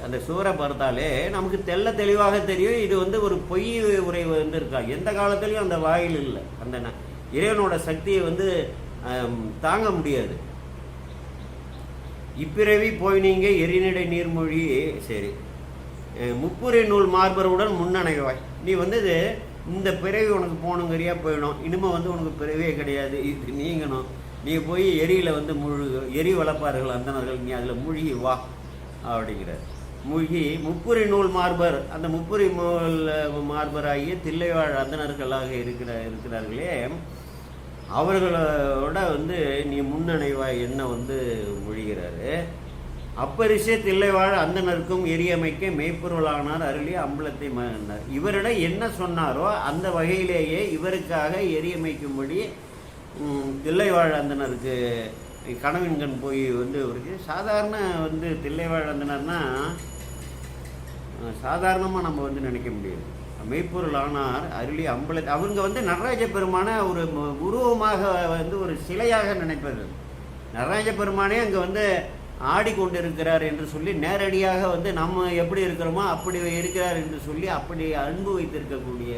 அந்த சுவரை பார்த்தாலே நமக்கு தெள்ள தெளிவாக தெரியும் இது வந்து ஒரு பொய் உரை வந்து இருக்கா. எந்த காலத்துலேயும் அந்த வாயில் இல்லை. அந்த இறைவனோட சக்தியை வந்து தாங்க முடியாது. இப்பிறவி போய் நீங்க எரிநடை நீர்மொழி சரி முப்புரை நூல் மார்பருடன் முன்னணைவாய். நீ வந்து இந்த பிறவி உனக்கு போகணுங்கிறியா போயிடும். இனிமேல் வந்து உனக்கு பிறவியே கிடையாது, இது நீங்கணும். நீ போய் எரியில் வந்து எரி வளர்ப்பார்கள் அந்தனர்கள், நீ அதில் மூழ்கி வா அப்படிங்கிறார். மூழ்கி முப்புரை நூல் மார்பர், அந்த முப்புரை நூல் மார்பராகிய தில்லைவாழ் அந்தனர்களாக இருக்கிறார்களே அவர்களோட வந்து நீ முன்னணைவாய் என்ன வந்து மொழிகிறாரு. அப்பரிசே தில்லைவாழ் அந்தனருக்கும் எரியமைக்க மெய்ப்பொருளானார் அருளிய அம்பலத்தை மகனார். இவரிடம் என்ன சொன்னாரோ அந்த வகையிலேயே இவருக்காக எரியமைக்கும்படி தில்லைவாழ் அந்தனருக்கு கனவின்கண் போய் வந்து இவருக்கு சாதாரண வந்து தில்லைவாழ் அந்தனர்னா சாதாரணமாக நம்ம வந்து நினைக்க முடியாது. மெய்ப்பொருள் ஆனார் அருளிய அம்பலத்தை அவங்க வந்து நடராஜ பெருமான ஒரு உருவமாக வந்து ஒரு சிலையாக நினைப்பது. நடராஜ பெருமானே அங்கே வந்து ஆடிக்கொண்டிருக்கிறார் என்று சொல்லி நேரடியாக வந்து நம்ம எப்படி இருக்கிறோமோ அப்படி இருக்கிறார் என்று சொல்லி அப்படி அன்பு வைத்திருக்கக்கூடிய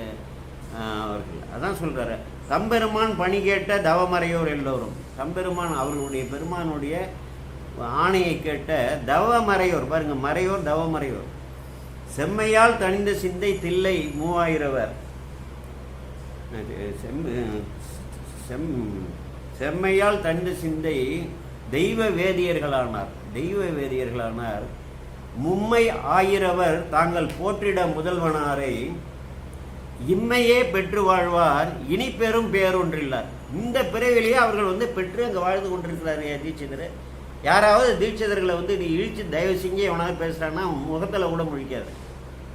அவர்கள். அதான் சொல்கிறாரு, தம்பெருமான் பணி கேட்ட தவமறையோர் எல்லோரும். தம்பெருமான் அவர்களுடைய பெருமானுடைய ஆணையை கேட்ட தவமறையோர், பாருங்க மறையோர் தவமறையோர். செம்மையால் தணிந்த சிந்தை தில்லை மூவாயிரவர். செம்மையால் தணிந்த சிந்தை தெய்வ வேதியர்களானார். மும்மை ஆயிரவர் தாங்கள் போற்றிட முதல்வனாரை இம்மையே பெற்று வாழ்வார் இனி பெரும் பேரொன்றில்லார். இந்த பிறவிலேயே அவர்கள் பெற்று அங்கே வாழ்ந்து கொண்டிருக்கிறாரு தீட்சிதர். யாராவது தீட்சிதர்களை நீ இழிச்சு தயவு செஞ்சு எவனாவது பேசுகிறான்னா முகத்தில் கூட முழிக்காது.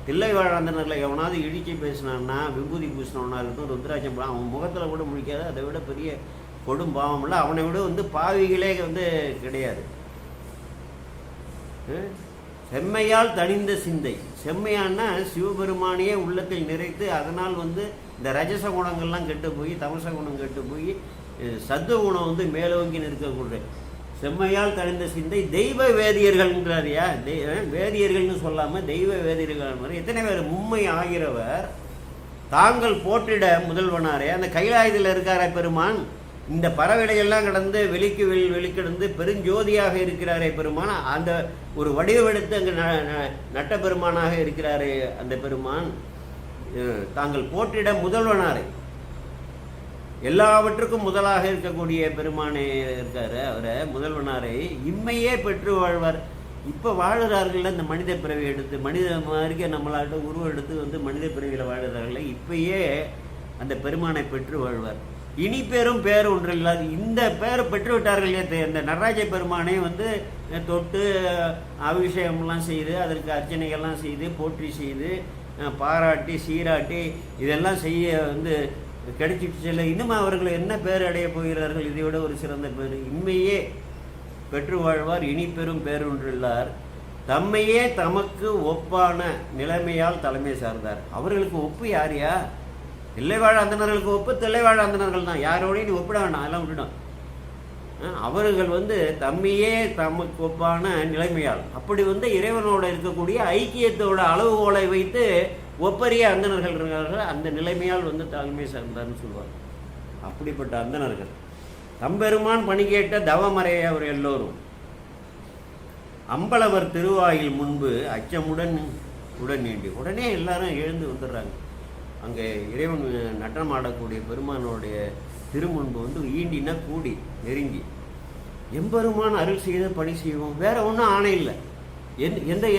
தில்லை வாழ்ந்தனர்களை எவனாவது இழிச்சு பேசினான்னா, விபூதி பூசினவனா இருக்கட்டும், ருத்ராட்சம் அவன் முகத்தில் கூட முழிக்காது. அதை விட பெரிய கொடும் பாவம் இல்லை. அவனை விட பாவிகளே கிடையாது. செம்மையால் தணிந்த சிந்தை. செம்மையானா சிவபெருமானையே உள்ளத்தில் நிறைத்து அதனால் இந்த ரஜச குணங்கள்லாம் கெட்டு போய் தமச குணம் கெட்டு போய் சத்துவ குணம் மேலோங்கி நிற்கக்கூடிய செம்மையால் தணிந்த சிந்தை தெய்வ வேதியர்கள்ன்றாரியா. வேதியர்கள்னு சொல்லாமல் தெய்வ வேதியர்கள். எத்தனை பேர்? மும்மை ஆகிறவர் தாங்கள் போற்றிட முதல்வனாரே. அந்த கைலாயத்தில் இருக்கார பெருமான். இந்த பறவைகளையெல்லாம் கடந்து வெளிக்கிடந்து பெருஞ்சோதியாக இருக்கிறாரே பெருமான். அந்த ஒரு வடிவெடுத்து அங்கு நட்ட பெருமானாக இருக்கிறாரே அந்த பெருமான். தாங்கள் போற்றிட முதல்வனாரே, எல்லாவற்றுக்கும் முதலாக இருக்கக்கூடிய பெருமானே இருக்காரு. அவரை முதல்வனாரை இம்மையே பெற்று வாழ்வார். இப்போ வாழுறார்கள் இந்த மனித பிறவி எடுத்து, மனித மாதிரிக்கே நம்மளாட்ட உருவம் எடுத்து மனித பிறவியில் வாழுறார்கள். இப்பயே அந்த பெருமானை பெற்று வாழ்வார். இனி பேரும் பேர் ஒன்று இல்லாது இந்த பேர் பெற்று விட்டார்கள். இந்த நடராஜ பெருமானை தொட்டு அபிஷேகம்லாம் செய்து அதற்கு அர்ச்சனைகள்லாம் செய்து போற்றி செய்து பாராட்டி சீராட்டி இதெல்லாம் செய்ய கிடைச்சிட்டு செல்ல இன்னும் அவர்கள் என்ன பேர் அடைய போகிறார்கள்? இதை விட ஒரு சிறந்த பேர். இம்மையே பெற்று வாழ்வார் இனி பெரும் பேரொன்றில்லார். தம்மையே தமக்கு ஒப்பான நிலைமையால் தலைமை சார்ந்தார். அவர்களுக்கு ஒப்பு யாரையா? தில்லைவாழ் அந்தனர்களுக்கு ஒப்பு தில்லைவாழ் அந்தனர்கள் தான். யாரோடையும் நீ ஒப்பிட வேண்டாம், அதெல்லாம் விட்டுடும். அவர்கள் தம்மையே தமக்கு ஒப்பான நிலைமையால் அப்படி இறைவனோட இருக்கக்கூடிய ஐக்கியத்தோட அளவுகோலை வைத்து ஒப்பரிய அந்தணர்கள் இருக்கிறார்கள். அந்த நிலைமையால் தலைமை சார்ந்தார்னு சொல்லுவார். அப்படிப்பட்ட அந்தணர்கள் தம்பெருமான் பணி கேட்ட தவமறைய அவர் எல்லோரும் அம்பலவர் திருவாயில் முன்பு அச்சமுடன் நீண்டி உடனே எல்லாரும் எழுந்து வந்துடுறாங்க. அங்கே இறைவன் நடனமாடக்கூடிய பெருமானுடைய திருமுன்பு ஈண்டினா கூடி நெருங்கி எம்பெருமான் அருள் செய்த பணி செய்வோம். வேற ஒன்றும் ஆணை இல்லை.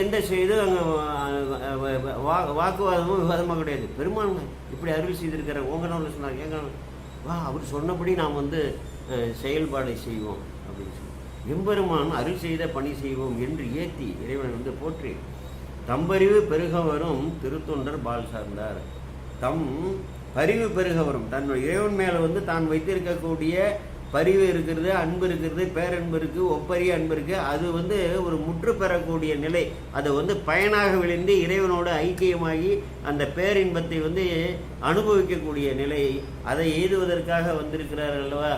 எந்த செய்து அங்கே வாக்குவாதமும் விவாதமாக கிடையாது. பெருமான் இப்படி அருள் செய்திருக்கிற ஓங்கனவில் சொன்னார். ஏங்க வா, அவர் சொன்னபடி நாம் செயல்பாடை செய்வோம் அப்படின்னு சொல்லி எம்பெருமான் அருள் செய்த பணி செய்வோம் என்று ஏற்றி இறைவனை போற்றி தம்பறிவு பெருக வரும் திருத்தொண்டர் பால் சார்ந்தார். தம் பரிவு பெருக வரும் தன்னுடைய இறைவன் மேலே தான் வைத்திருக்கக்கூடிய பரிவு இருக்கிறது, அன்பு இருக்கிறது, பேரன்பு இருக்குது, ஒப்பரிய அன்பு இருக்குது. அது ஒரு முற்று பெறக்கூடிய நிலை. அதை பயனாக விளைந்து இறைவனோடு ஐக்கியமாகி அந்த பேரின்பத்தை அனுபவிக்கக்கூடிய நிலை. அதை எய்துவதற்காக வந்திருக்கிறார் அல்லவா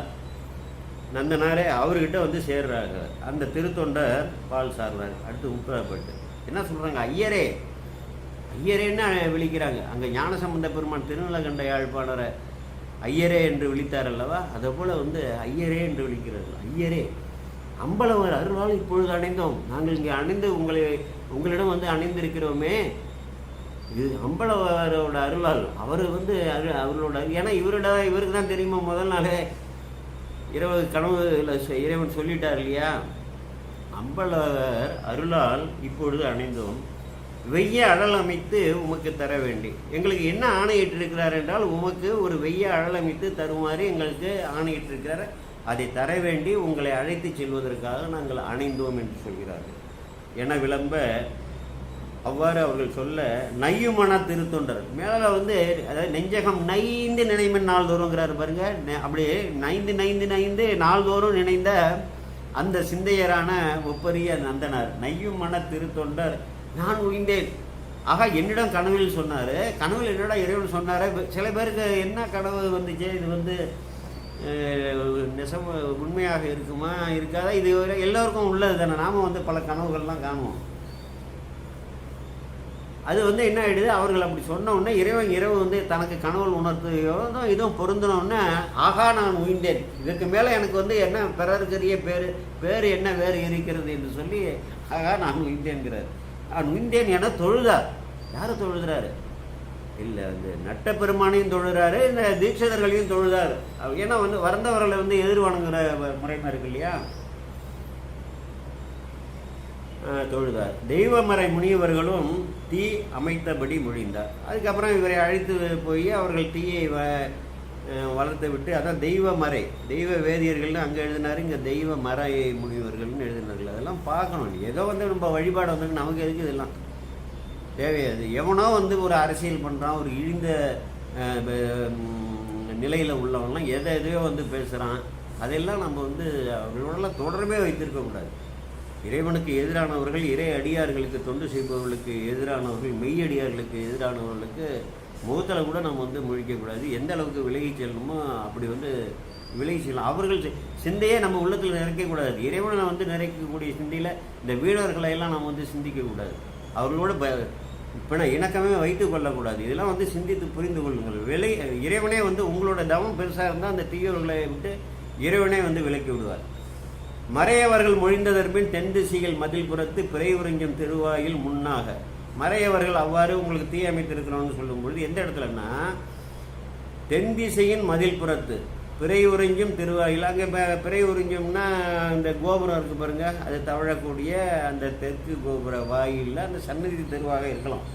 நந்தனாரே. அவர்கிட்ட சேர்றாங்க. அந்த திருத்தொண்டர் பால் சார்றாங்க. அடுத்து உட்படப்பட்டு என்ன சொல்கிறாங்க? ஐயரே ஐயரேன்னு விழிக்கிறாங்க. அங்கே ஞானசம்பந்த பெருமான் திருநீலகண்ட யாழ்ப்பாணரை ஐயரே என்று விழித்தார் அல்லவா, அதை போல் ஐயரே என்று விழிக்கிறார்கள். ஐயரே, அம்பலவர் அருளால் இப்பொழுது அடைந்தோம். நாங்கள் இங்கே அணிந்து உங்களிடம் அணிந்திருக்கிறோமே, இது அம்பலவரோட அருளால். அவர் அவர்களோட, ஏன்னா இவருக்கு தான் தெரியுமா முதல் நாளே இரவு கனவுல இறைவன் சொல்லிட்டார் இல்லையா, அம்பலவர் அருளால் இப்பொழுது அணிந்தோம், வெய்ய அழல் அமைத்து உமக்கு தர வேண்டி. எங்களுக்கு என்ன ஆணையிட்டிருக்கிறார் என்றால், உமக்கு ஒரு வெய்ய அழல் அமைத்து தருமாறு எங்களுக்கு ஆணையிட்டிருக்கிறார். அதை தர வேண்டி உங்களை அழைத்து செல்வதற்காக நாங்கள் அணைந்தோம் என்று சொல்கிறார்கள் என விளம்ப. அவ்வாறு அவர்கள் சொல்ல நையுமன திருத்தொண்டர் மேலே அதாவது நெஞ்சகம் நைந்து நினைமன் நாள்தோறுங்கிறாரு பாருங்க. அப்படியே நைந்து நாள்தோறும் நினைந்த அந்த சிந்தையரான ஒப்பரிய நந்தனார் நையுமன திருத்தொண்டர் நான் உயிர்ந்தேன். ஆக என்னிடம் கனவில் சொன்னார். கனவில் என்னடா இறைவன் சொன்னார். சில பேருக்கு என்ன கனவு வந்துச்சு, இது நெசம் உண்மையாக இருக்குமா இருக்காதா, இது எல்லோருக்கும் உள்ளது தானே. நாம் பல கனவுகள்லாம் காணுவோம். அது என்ன ஆகிடுது, அவர்கள் அப்படி சொன்ன உடனே இரவு தனக்கு கனவுகள் உணர்த்தையோ இதுவும் பொருந்தினோடனே ஆகா நான் உயிர்ந்தேன், இதற்கு மேலே எனக்கு என்ன பிறருக்குரிய பேர் என்ன வேறு இருக்கிறது என்று சொல்லி ஆகா நான் உயிர்ந்தேன்கிறார். நான் உயிர்ந்தேன் என தொழுதார். யாரை தொழுகிறாரு? இல்லை, அந்த நட்ட பெருமானையும் தொழுகிறாரு, இந்த தீட்சிதர்களையும் தொழுதாரு. ஏன்னா வந்து வறந்தவர்களை வந்து எதிர் வணங்குற முறைமை இருக்கு இல்லையா, தொழுதார். தெய்வமறை முனிவர்களும் தீ அமைத்தபடி மொழிந்தார். அதுக்கப்புறம் இவரை அழைத்து போய் அவர்கள் தீயை வளர்த்து விட்டு, அதான் தெய்வமறை, தெய்வ வேதியர்கள்னு அங்கே எழுதினார், இங்கே தெய்வ மறை முனிவர்கள்னு எழுதினார்கள். அதெல்லாம் பார்க்கணும். ஏதோ வந்து நம்ம வழிபாடு வந்து நமக்கு எதுக்கு இதெல்லாம் தேவையாது. எவனோ வந்து ஒரு அரசியல் பண்ணுறான், ஒரு இழிந்த நிலையில் உள்ளவங்களாம் எதையோ வந்து பேசுகிறான். அதெல்லாம் நம்ம வந்து அவர்களோடலாம் தொடர்பே வைத்திருக்கக்கூடாது. இறைவனுக்கு எதிரானவர்கள், இறை அடியார்களுக்கு தொண்டு செய்பவர்களுக்கு எதிரானவர்கள், மெய்யடியார்களுக்கு எதிரானவர்களுக்கு முகத்தில் கூட நம்ம வந்து முழிக்கக்கூடாது. எந்த அளவுக்கு விலகி செல்லணுமோ அப்படி வந்து விலகி செல்லலாம். அவர்கள் சிந்தையே நம்ம உள்ளத்தில் நிறைக்கக்கூடாது. இறைவனை வந்து நிறைக்கக்கூடிய சிந்தையில் இந்த வீரர்களையெல்லாம் நம்ம வந்து சிந்திக்கக்கூடாது. அவர்களோட இணக்கமே வைத்து கொள்ளக்கூடாது. இதெல்லாம் வந்து சிந்தித்து புரிந்து கொள்ளுங்கள். இறைவனே வந்து உங்களோட தவம் பெருசாக இருந்தால் அந்த தீயவர்களை விட்டு இறைவனே வந்து விலக்கி விடுவார். மறையவர்கள் மொழிந்ததற்பின் தென் திசைகள் மதில் புறத்து பிறை உறிஞ்சும் திருவாயில் முன்னாக. மறையவர்கள் அவ்வாறு உங்களுக்கு தீ அமைத்திருக்கிறோம்னு சொல்லும் பொழுது எந்த இடத்துலன்னா, தென் திசையின் மதில் புறத்து பிறை உறிஞ்சும் திருவாயில். அங்கே பிறை உறிஞ்சும்னா அந்த கோபுரம் இருக்குது பாருங்கள், அது தவழக்கூடிய அந்த தெற்கு கோபுர வாயிலில் அந்த சன்னதி தெருவாக இருக்கலாம்.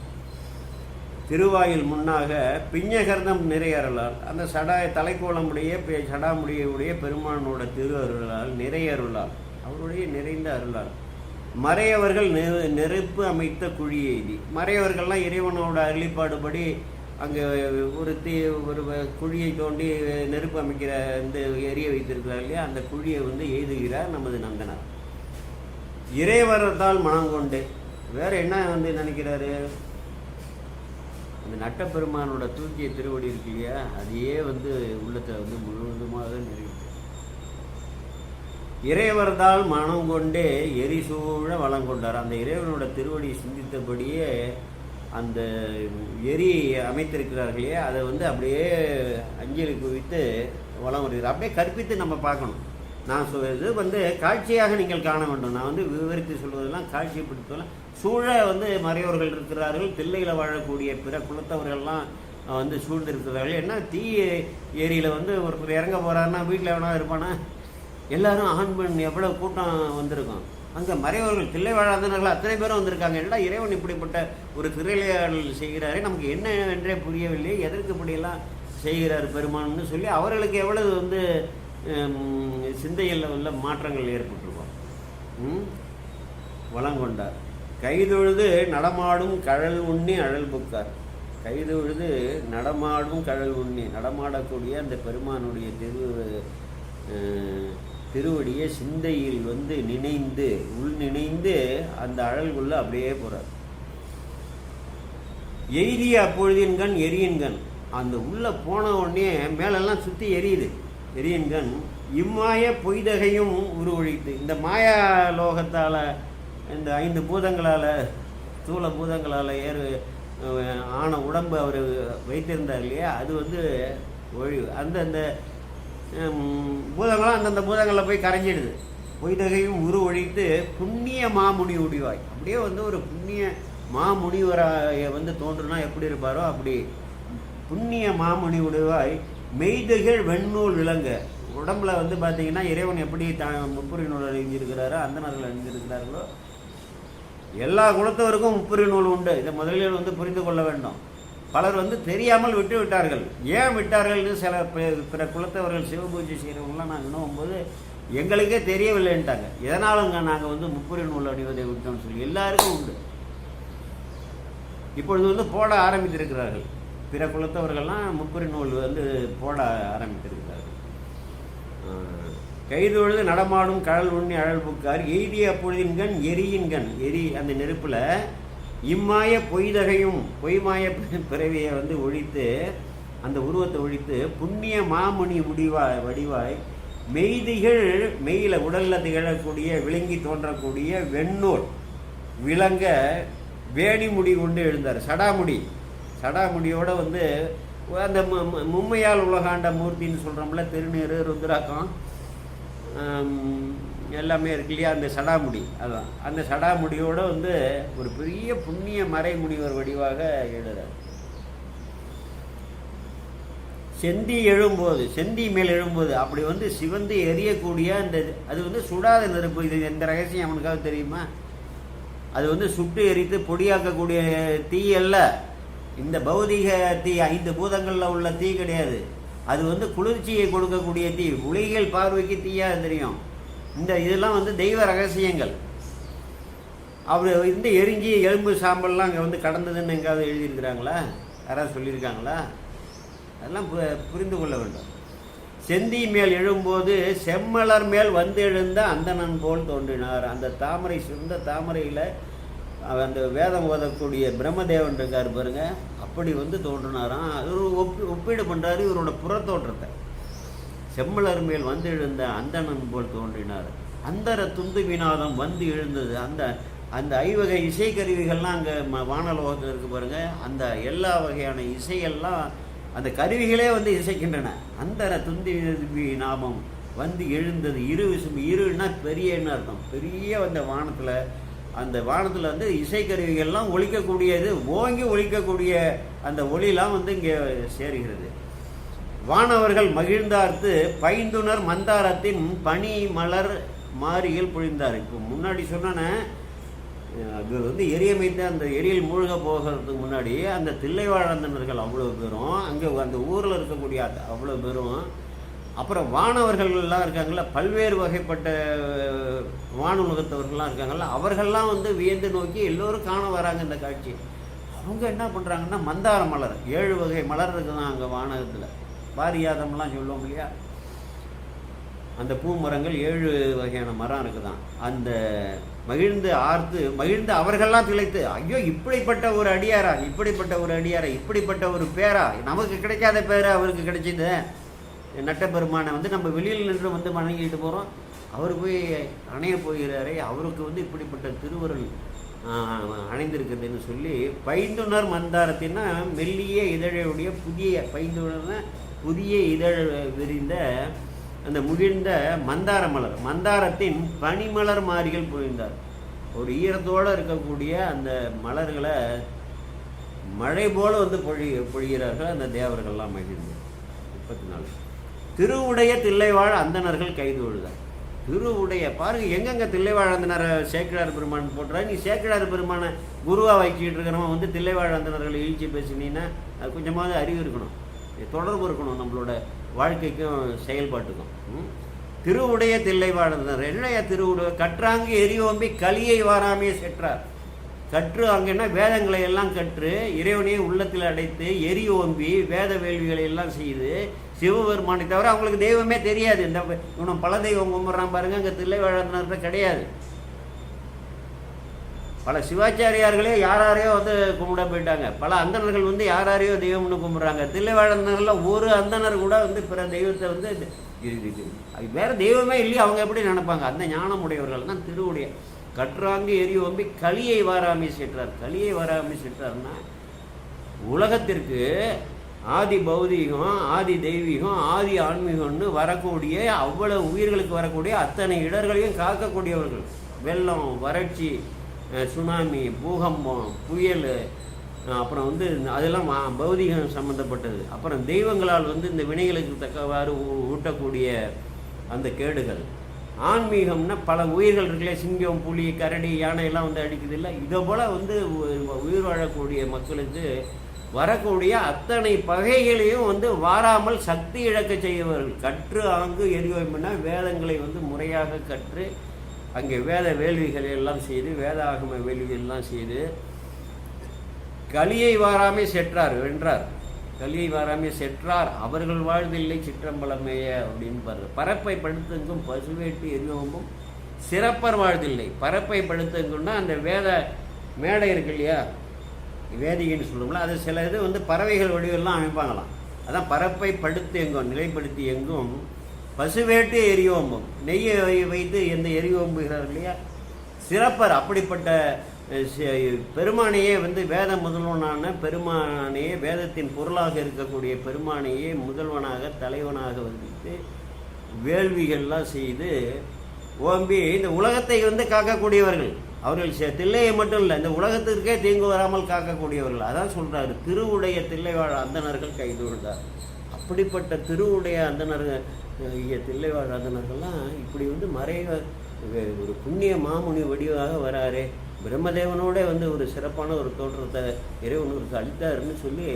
திருவாயில் முன்னாக பிஞ்சகர்தம் நிறையருளால், அந்த தலைக்கோளமுடைய சடாமுடியுடைய பெருமானோட திரு அருளால் நிறையருளால், அவருடைய நிறைந்த அருளால் மறையவர்கள் நெருப்பு அமைத்த குழி எய்தி. மறையவர்கள்லாம் இறைவனோட அருளிப்பாடுபடி அங்கே ஒரு குழியை தோண்டி நெருப்பு அமைக்கிற இந்த எரிய வைத்திருக்கிறார் இல்லையா, அந்த குழியை வந்து எய்துகிறார் நமது நந்தனார். இறைவரத்தால் மனம் கொண்டு வேற என்ன வந்து நினைக்கிறாரு, அந்த நட்டப்பெருமானோட தூக்கிய திருவடி இருக்கு இல்லையா, அதையே வந்து உள்ளத்தை வந்து முழுவதுமாக நிறைவேற்று. இறைவர்தால் மனம் கொண்டே எரிசூழ வளம் கொண்டார். அந்த இறைவனோட திருவடியை சிந்தித்தபடியே அந்த எரி அமைத்திருக்கிறார்களே, அதை வந்து அப்படியே அஞ்சலி குவித்து வளம் வருகிறார். அப்படியே கற்பித்து நம்ம பார்க்கணும். நான் சொல்வது வந்து காட்சியாக நீங்கள் காண வேண்டும். நான் வந்து விவரித்து சொல்வதெல்லாம் காட்சிப்படுத்தலாம். சூழ வந்து மறையோர்கள் இருக்கிறார்கள், தில்லையில் வாழக்கூடிய பிற குலத்தவர்கள்லாம் வந்து சூழ்ந்திருக்கிறார்கள். ஏன்னா தீ ஏரியில் வந்து ஒருத்தர் இறங்க போகிறாருன்னா வீட்டில் எவனா இருப்பானா, எல்லாரும் ஆண் பெண் எவ்வளோ கூட்டம் வந்திருக்கும். அங்கே மறைவர்கள் தில்லை வாழாதவர்கள் அத்தனை பேரும் வந்திருக்காங்க. எல்லாம் இறைவன் இப்படிப்பட்ட ஒரு திருவிளையாடல் செய்கிறாரே, நமக்கு என்ன என்றே புரியவில்லை, எதற்கு இப்படியெல்லாம் செய்கிறார் பெருமான்னு சொல்லி அவர்களுக்கு எவ்வளவு வந்து சிந்தையில் உள்ள மாற்றங்கள் ஏற்பட்டிருக்கும். வளங்கொண்டார். கைதொழுது நடமாடும் கழல் உண்ணி அழல் புக்கார். கைதொழுது நடமாடும் கழல் உண்ணி, நடமாடக்கூடிய அந்த பெருமானுடைய திருவடியை சிந்தையில் வந்து நினைந்து உள் நினைந்து அந்த அழல்குள்ள அப்படியே போறார். எய்திய அப்பொழுதின்கண் எரியன்கண், அந்த உள்ள போன உடனே மேலெல்லாம் சுற்றி எரியுது. எரியன்கண் இம்மாய பொய்தகையும் உருவொழித்து, இந்த மாயா லோகத்தால், இந்த 5 பூதங்களால், ஸ்தூல பூதங்களால் ஆன உடம்பு அவர் வைத்திருந்தார் இல்லையா, அது வந்து ஒழிவு. அந்தந்த பூதங்களாம் அந்தந்த பூதங்களில் போய் கரைஞ்சிடுது. பொய்தகையும் உருவொழித்து புண்ணிய மாமுனி உடிவாய், அப்படியே வந்து ஒரு புண்ணிய மாமுனிவராய வந்து தோன்றுனா எப்படி இருப்பாரோ அப்படி புண்ணிய மாமுனி உடைவாய் மெய்தகள் வெண்ணூல் விளங்க. உடம்புல வந்து பார்த்தீங்கன்னா இறைவன் எப்படி முப்புரி நூல் அணிஞ்சிருக்கிறாரோ, அந்தணர்கள் அணிஞ்சிருக்கிறார்களோ, எல்லா குலத்தவருக்கும் முப்புரி நூல் உண்டு. இதை முதலில் வந்து புரிந்து கொள்ள வேண்டும். பலர் வந்து தெரியாமல் விட்டு விட்டார்கள். ஏன் விட்டார்கள்னு சில பிற குலத்தவர்கள் சிவபூஜை செய்கிறவங்களாம் நாங்கள் நோக்கும்போது எங்களுக்கே தெரியவில்லைன்ட்டாங்க. எதனாலங்க நாங்கள் வந்து முப்புரி நூல் அணிவதை விட்டோம்னு சொல்லி எல்லாருக்கும் உண்டு. இப்பொழுது வந்து போட ஆரம்பித்திருக்கிறார்கள். பிற குலத்தவர்கள்லாம் முப்புரி நூல் வந்து போட ஆரம்பித்திருக்கிறார்கள். கைதொழுது நடமாடும் கடல் உண்ணி அழல் புக்கார். எய்திய அப்பொழுதின்கண் எரியின்கண், எரி அந்த நெருப்பில் இம்மாய பொய்தகையும் பொய்மாய பிறவியை வந்து ஒழித்து, அந்த உருவத்தை ஒழித்து புண்ணிய மாமுனி வடிவாய் மெய்திகள், மெய்யில உடலில் திகழக்கூடிய விளங்கி தோன்றக்கூடிய வெண்ணூல் விளங்க வேணிமுடி கொண்டு எழுந்தார். சடாமுடியோடு வந்து அந்த மும்மையால் உலகாண்ட மூர்த்தின்னு சொல்கிறோம்ல, திருநீறு ருத்ராக்கம் எல்லாமே இருக்கு இல்லையா, அந்த சடாமுடி. அதுதான் அந்த சடாமுடியோடு வந்து ஒரு பெரிய புண்ணிய மறைமுனிவர் வடிவாக எழுதுறார். செந்தி எழும்போது, செந்தி மேல் எழும்போது அப்படி வந்து சிவந்து எரியக்கூடிய அந்த அது வந்து சுடாத நெருப்பு. இது எந்த ரகசியம் அவனுக்காக தெரியுமா? அது வந்து சுட்டு எரித்து பொடியாக்கக்கூடிய தீ அல்ல. இந்த பௌதிக தீ 5 பூதங்களில் உள்ள தீ கிடையாது. அது வந்து குளிர்ச்சியை கொடுக்கக்கூடிய தீ. உலகியல் பார்வைக்கு தீயாக தெரியும். இந்த இதெல்லாம் வந்து தெய்வ ரகசியங்கள். அவர் இந்த எரிஞ்சி எலும்பு சாம்பல்லாம் அங்கே வந்து கடந்ததுன்னு எங்காவது எழுதியிருக்கிறாங்களா? யாராவது சொல்லியிருக்காங்களா? அதெல்லாம் புரிந்து கொள்ள வேண்டும். செந்தி மேல் எழும்போது செம்மலர் மேல் வந்து எழுந்த அந்தணன் போல் தோன்றினார். அந்த தாமரை, சிறந்த தாமரையில் அந்த வேதம் ஓதக்கூடிய பிரம்மதேவன் இருக்கார் பாருங்க, அப்படி வந்து தோன்றினாராம். அது ஒரு ஒப்பீடு பண்ணுறாரு இவரோட புறத்தோற்றத்தை. செம்மலர் மேல் வந்து எழுந்த அந்தணன் போல் தோன்றினார். அந்தர துந்து வினாதம் வந்து எழுந்தது. அந்த அந்த ஐவகை இசைக்கருவிகள்லாம் அங்கே வானலோகத்தில் இருக்கு பாருங்க. அந்த எல்லா வகையான இசையெல்லாம் அந்த கருவிகளே வந்து இசைக்கின்றன. அந்தர துந்தி நாமம் வந்து எழுந்தது. இருன்னா பெரியன்னு அர்த்தம். பெரிய அந்த வானத்தில், அந்த வானத்தில் வந்து இசைக்கருவிகள்லாம் ஒலிக்கக்கூடியது, ஓங்கி ஒலிக்கக்கூடிய அந்த ஒளிலாம் வந்து இங்கே சேருகிறது. வானவர்கள் மகிழ்ந்தார்த்து பைந்துணர் மந்தாரத்தின் பனி மலர் மாரியில் பொழிந்தார். இப்போ முன்னாடி சொன்ன அது வந்து எரியமைத்து அந்த எரியில் மூழ்க போகிறதுக்கு முன்னாடி அந்த தில்லைவாழந்தனர்கள் அவ்வளோ பேரும், அங்கே அந்த ஊரில் இருக்கக்கூடிய அவ்வளோ பேரும், அப்புறம் வானவர்கள்லாம் இருக்காங்கள்ல, பல்வேறு வகைப்பட்ட வானுலகத்தவர்கள்லாம் இருக்காங்கள்ல, அவர்கள்லாம் வந்து வியந்து நோக்கி எல்லோரும் காண வராங்க இந்த காட்சி. அவங்க என்ன பண்ணுறாங்கன்னா மந்தார மலர், 7 வகை மலர் இருக்குதான் அங்கே வானகத்தில். பாரியாதம்லாம் சொல்லுவோம் இல்லையா, அந்த பூ மரங்கள் 7 வகையான மரம் இருக்குதான். அந்த மகிழ்ந்து அவர்கள்லாம் திளைத்து, ஐயோ இப்படிப்பட்ட ஒரு அடியாரா, இப்படிப்பட்ட ஒரு பேரா, நமக்கு கிடைக்காத பேரா அவருக்கு கிடைச்சிது. நட்டபெருமானை வந்து நம்ம வெளியில் நின்று வந்து வணங்கிட்டு போகிறோம், அவர் போய் அணைய போகிறாரே, அவருக்கு வந்து இப்படிப்பட்ட திருவருள் அணைந்திருக்குதுன்னு சொல்லி பைந்துணர் மந்தாரத்தின்னா மெல்லிய இதழையுடைய பைந்துணர்னா புதிய இதழ் விரிந்த அந்த முகிழ்ந்த மந்தார மலர், மந்தாரத்தின் பனிமலர் மாரிகள் பொழிந்தார். ஒரு ஈரத்தோடு இருக்கக்கூடிய அந்த மலர்களை மழை போல வந்து பொழிகிறார்கள் அந்த தேவர்கள்லாம் மகிழ்ந்து. 34 திருவுடைய தில்லைவாழ் அந்தணர்கள் கைது விழுதார். திருவுடைய பாருங்க, எங்கெங்க தில்லைவாழ் அந்தனர் சேக்கிழார் பெருமான் போட்டுறாரு. நீ சேக்கிழார் பெருமானை குருவா வைக்கிட்டு இருக்கிறவன் வந்து தில்லைவாழ் அந்தனர்கள் இழிச்சி பேசினீங்கன்னா அது கொஞ்சமாவது அறிவு இருக்கணும், தொடர்பு இருக்கணும் நம்மளோட வாழ்க்கைக்கும் செயல்பாட்டுக்கும். திருவுடைய தில்லைவாழ் அந்தனர் என்னைய திருவுடைய கற்றாங்கு எரியோம்பி கலியை வாராமே செற்றார். கற்று அங்கன்னா வேதங்களை எல்லாம் கற்று இறைவனையே உள்ளத்தில் அடைத்து எரியோம்பி வேத வேள்விகளை எல்லாம் செய்து சிவபெருமானை தவிர அவங்களுக்கு தெய்வமே தெரியாது. இந்த இவனும் பல தெய்வம் கும்பிட்றான் பாருங்க, அங்கே தில்லைவாழந்தனர்கிட்ட கிடையாது. பல சிவாச்சாரியார்களே யாரையோ வந்து கும்பிட போயிட்டாங்க. பல அந்தணர்கள் வந்து யாரையோ தெய்வம்னு கும்பிட்றாங்க. தில்லைவாழந்தனர்களில் ஒரு அந்தணர் கூட வந்து பிற தெய்வத்தை வந்து வேற தெய்வமே இல்லையே அவங்க எப்படி நினைப்பாங்க? அந்த ஞானம் உடையவர்கள் தான் திருவுடைய. கற்றாங்கு எரியோம்பி கலியை வாராமை சென்றார். கலியை வாராமை சென்றார்னா உலகத்திற்கு ஆதி பௌதீகம், ஆதி தெய்வீகம், ஆதி ஆன்மீகம்னு வரக்கூடிய அவ்வளவு உயிர்களுக்கு வரக்கூடிய அத்தனை இடர்களையும் காக்கக்கூடியவர்கள். வெள்ளம், வறட்சி, சுனாமி, பூகம்பம், புயல், அப்புறம் வந்து அதெல்லாம் பௌதீகம் சம்மந்தப்பட்டது. அப்புறம் தெய்வங்களால் வந்து இந்த வினைகளுக்கு தக்கவாறு ஊட்டக்கூடிய அந்த கேடுகள். ஆன்மீகம்னா பல உயிர்கள் இருக்குல்ல, சிங்கம், புலி, கரடி, யானை எல்லாம் வந்து அடிக்குது இல்லை. இதை போல் வந்து உயிர் வாழக்கூடிய மக்களுக்கு வரக்கூடிய அத்தனை பகைகளையும் வந்து வாராமல் சக்தி இழக்க செய்யவர்கள். கற்று ஆங்கு எரியோம்பினா வேதங்களை வந்து முறையாக கற்று அங்கே வேத வேள்விகளை எல்லாம் செய்து, வேதாகம வேள்விகள் எல்லாம் செய்து கலியை வாராமே செற்றார் வென்றார். கலியை வாராமே செற்றார் அவர்கள் வாழ்தில்லை சிற்றம்பலமேய அப்படின்னு பாரு. பரப்பை படுத்தெங்கும் பசுவேட்டு எரியோம்பும் சிறப்பர் வாழ்தில்லை. பரப்பை படுத்தெங்கும்னா அந்த வேத மேடை இருக்கு இல்லையா, வேதிகைன்னு சொல்லுவோம்ல, அது சில இது வந்து பறவைகள் வடிவெல்லாம் அமைப்பாங்களாம். அதான் பரப்பை படுத்து எங்கும் நிலைப்படுத்தி எங்கும் பசுவேட்டு எரியோம்பும், நெய்யை வைத்து எந்த எரியோம்புகிறார் இல்லையா சிறப்பர். அப்படிப்பட்ட பெருமானையே வந்து வேத முதல்வனான பெருமானையே, வேதத்தின் பொருளாக இருக்கக்கூடிய பெருமானையே முதல்வனாக தலைவனாக வைத்து வேள்விகள்லாம் செய்து ஓம்பி இந்த உலகத்தை வந்து காக்கக்கூடியவர்கள். அவர்கள் தில்லையை மட்டும் இல்லை, இந்த உலகத்திற்கே தீங்கு வராமல் காக்கக்கூடியவர்கள். அதான் சொல்றாரு, திருவுடைய தில்லைவாழ் அந்தணர்கள் கைதொழுந்தார். அப்படிப்பட்ட திருவுடைய அந்தணர்கள், தில்லைவாழ் அந்தணர்கள்லாம் இப்படி வந்து ஒரு புண்ணிய மாமுனி வடிவாக வராரே, பிரம்மதேவனோட வந்து ஒரு சிறப்பான ஒரு தோற்றத்தை இறைவனுக்கு அளித்தாருன்னு சொல்லி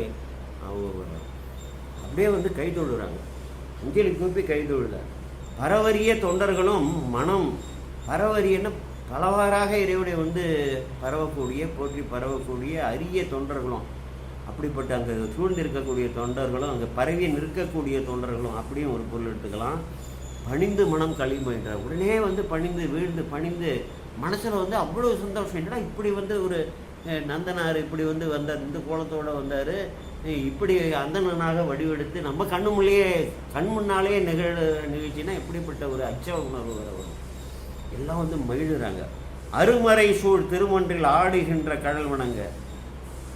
அவங்க அப்படியே வந்து கைதொழுறாங்க. அஞ்சலி கூப்பி கைதொழுதார். பரவரிய தொண்டர்களும் மனம் பரவரியன்னு பலவாறாக இறைவனை வந்து பரவக்கூடிய, போற்றி பரவக்கூடிய அரிய தொண்டர்களும், அப்படிப்பட்ட அங்கே சூழ்ந்திருக்கக்கூடிய தொண்டர்களும், அங்கே பரவி நிற்கக்கூடிய தொண்டர்களும், அப்படியும் ஒரு பொருள் எடுத்துக்கலாம். பணிந்து மனம் களிமன்றார். உடனே வந்து பணிந்து வீழ்ந்து பணிந்து மனசில் வந்து அவ்வளோ சந்தோஷம். என்னடா இப்படி வந்து ஒரு நந்தனார் இப்படி வந்து வந்தார், இந்த கோலத்தோடு வந்தார், இப்படி அந்தணனாக வடிவெடுத்து நம்ம கண் முன்னாலே நிகழ்ச்சின்னா எப்படிப்பட்ட ஒரு அச்ச உணர்வு வர வரும். எல்லாம் வந்து மகிழ்கிறாங்க. அருமறை சூழ் திருமன்றில் ஆடுகின்ற கடல் வணங்க.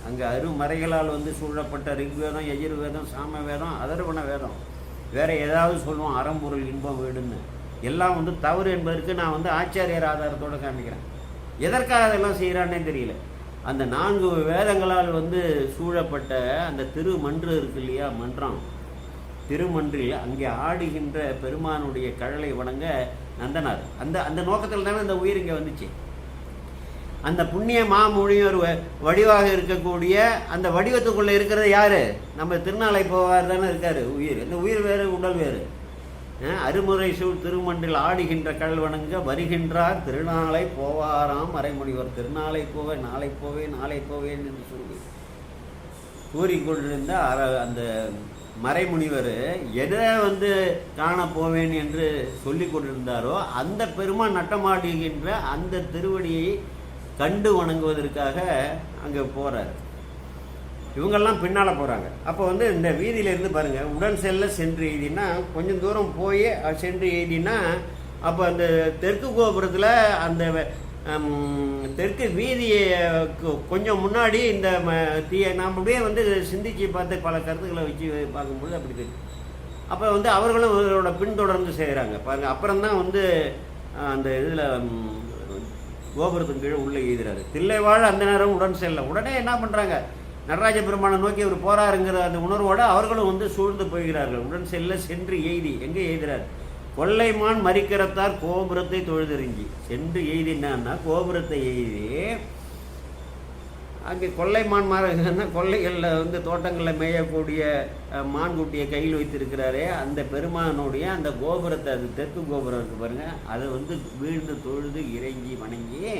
அங்கே அருமறைகளால் வந்து சூழப்பட்ட ரிக்வேதம், யஜுர்வேதம், சாம வேதம், அதர்வண வேதம், வேறு ஏதாவது சொல்லுவோம் அறம்பொருள் இன்பம் வீடுன்னு, எல்லாம் வந்து தவறு என்பதற்கு நான் வந்து ஆச்சாரியர் ஆதாரத்தோடு காமிக்கிறேன். எதற்காக அதெல்லாம் செய்கிறான்னே தெரியல. அந்த 4 வேதங்களால் வந்து சூழப்பட்ட அந்த திருமன்று இருக்கு இல்லையா, மன்றம், திருமன்றில் அங்கே ஆடுகின்ற பெருமானுடைய கழலை வணங்க நந்தனார். அந்த நோக்கத்தில் தானே அந்த உயிர் இங்கே வந்துச்சு. அந்த புண்ணிய மாமொழியோர் வடிவாக இருக்கக்கூடிய அந்த வடிவத்துக்குள்ளே இருக்கிறது யார்? நம்ம திருநாளை போவார் தானே இருக்கார் உயிர். இந்த உயிர் வேறு, உடல் வேறு. அருமுறை சூழ் திருமன்றில் ஆடுகின்ற கடல் வணங்க வருகின்றார் திருநாளை போவாராம் மறைமுனிவர். திருநாளை போவேன், நாளை போவேன், நாளை போவேன் என்று சொல்லி கூறிக்கொண்டிருந்த அந்த மறைமுனிவர் எதை வந்து காண போவேன் என்று சொல்லி கொண்டிருந்தாரோ அந்த பெருமான் நட்டமாடுகின்ற அந்த திருவடியை கண்டு வணங்குவதற்காக அங்கே போகிறார். இவங்கெல்லாம் பின்னால் போகிறாங்க. அப்போ வந்து இந்த வீதியிலேருந்து பாருங்கள், உடன் செல்ல சென்று எய்தினா கொஞ்சம் தூரம் போய் சென்று எய்தினா, அப்போ அந்த தெற்கு கோபுரத்தில் அந்த தெற்கு வீதியை கொஞ்சம் முன்னாடி இந்த நாம் அப்படியே வந்து சிந்திச்சு பார்த்து பல கருத்துக்களை வச்சு பார்க்கும்பொழுது அப்படி தெரியும். அப்போ வந்து அவர்களும் அவர்களோட பின்தொடர்ந்து செய்கிறாங்க பாருங்கள். அப்புறம்தான் வந்து அந்த இதில் கோபுரத்துக்கு கீழே உள்ளே எழுதுறாரு. தில்லைவாழ் அந்த நேரம் உடன் செல்ல. உடனே என்ன பண்ணுறாங்க, நடராஜ பெருமானை நோக்கி அவர் போறாருங்கிற அந்த உணர்வோடு அவர்களும் வந்து சூழ்ந்து போகிறார்கள். உடன் செல்ல சென்று எய்தி. எங்கே எய்துறார்? கொள்ளைமான் மறிக்கிறத்தார் கோபுரத்தை தொழுதெறிஞ்சி. சென்று எய்தினா கோபுரத்தை எய்தி அங்கே கொள்ளைமான் மாறுன்னா கொள்ளைகளில் வந்து தோட்டங்களில் மேயக்கூடிய மான்குட்டியை கையில் வைத்திருக்கிறாரே அந்த பெருமானுடைய அந்த கோபுரத்தை, அது தெற்கு கோபுரம் இருக்குது பாருங்கள், அதை வந்து வீழ்ந்து தொழுது இறங்கி வணங்கி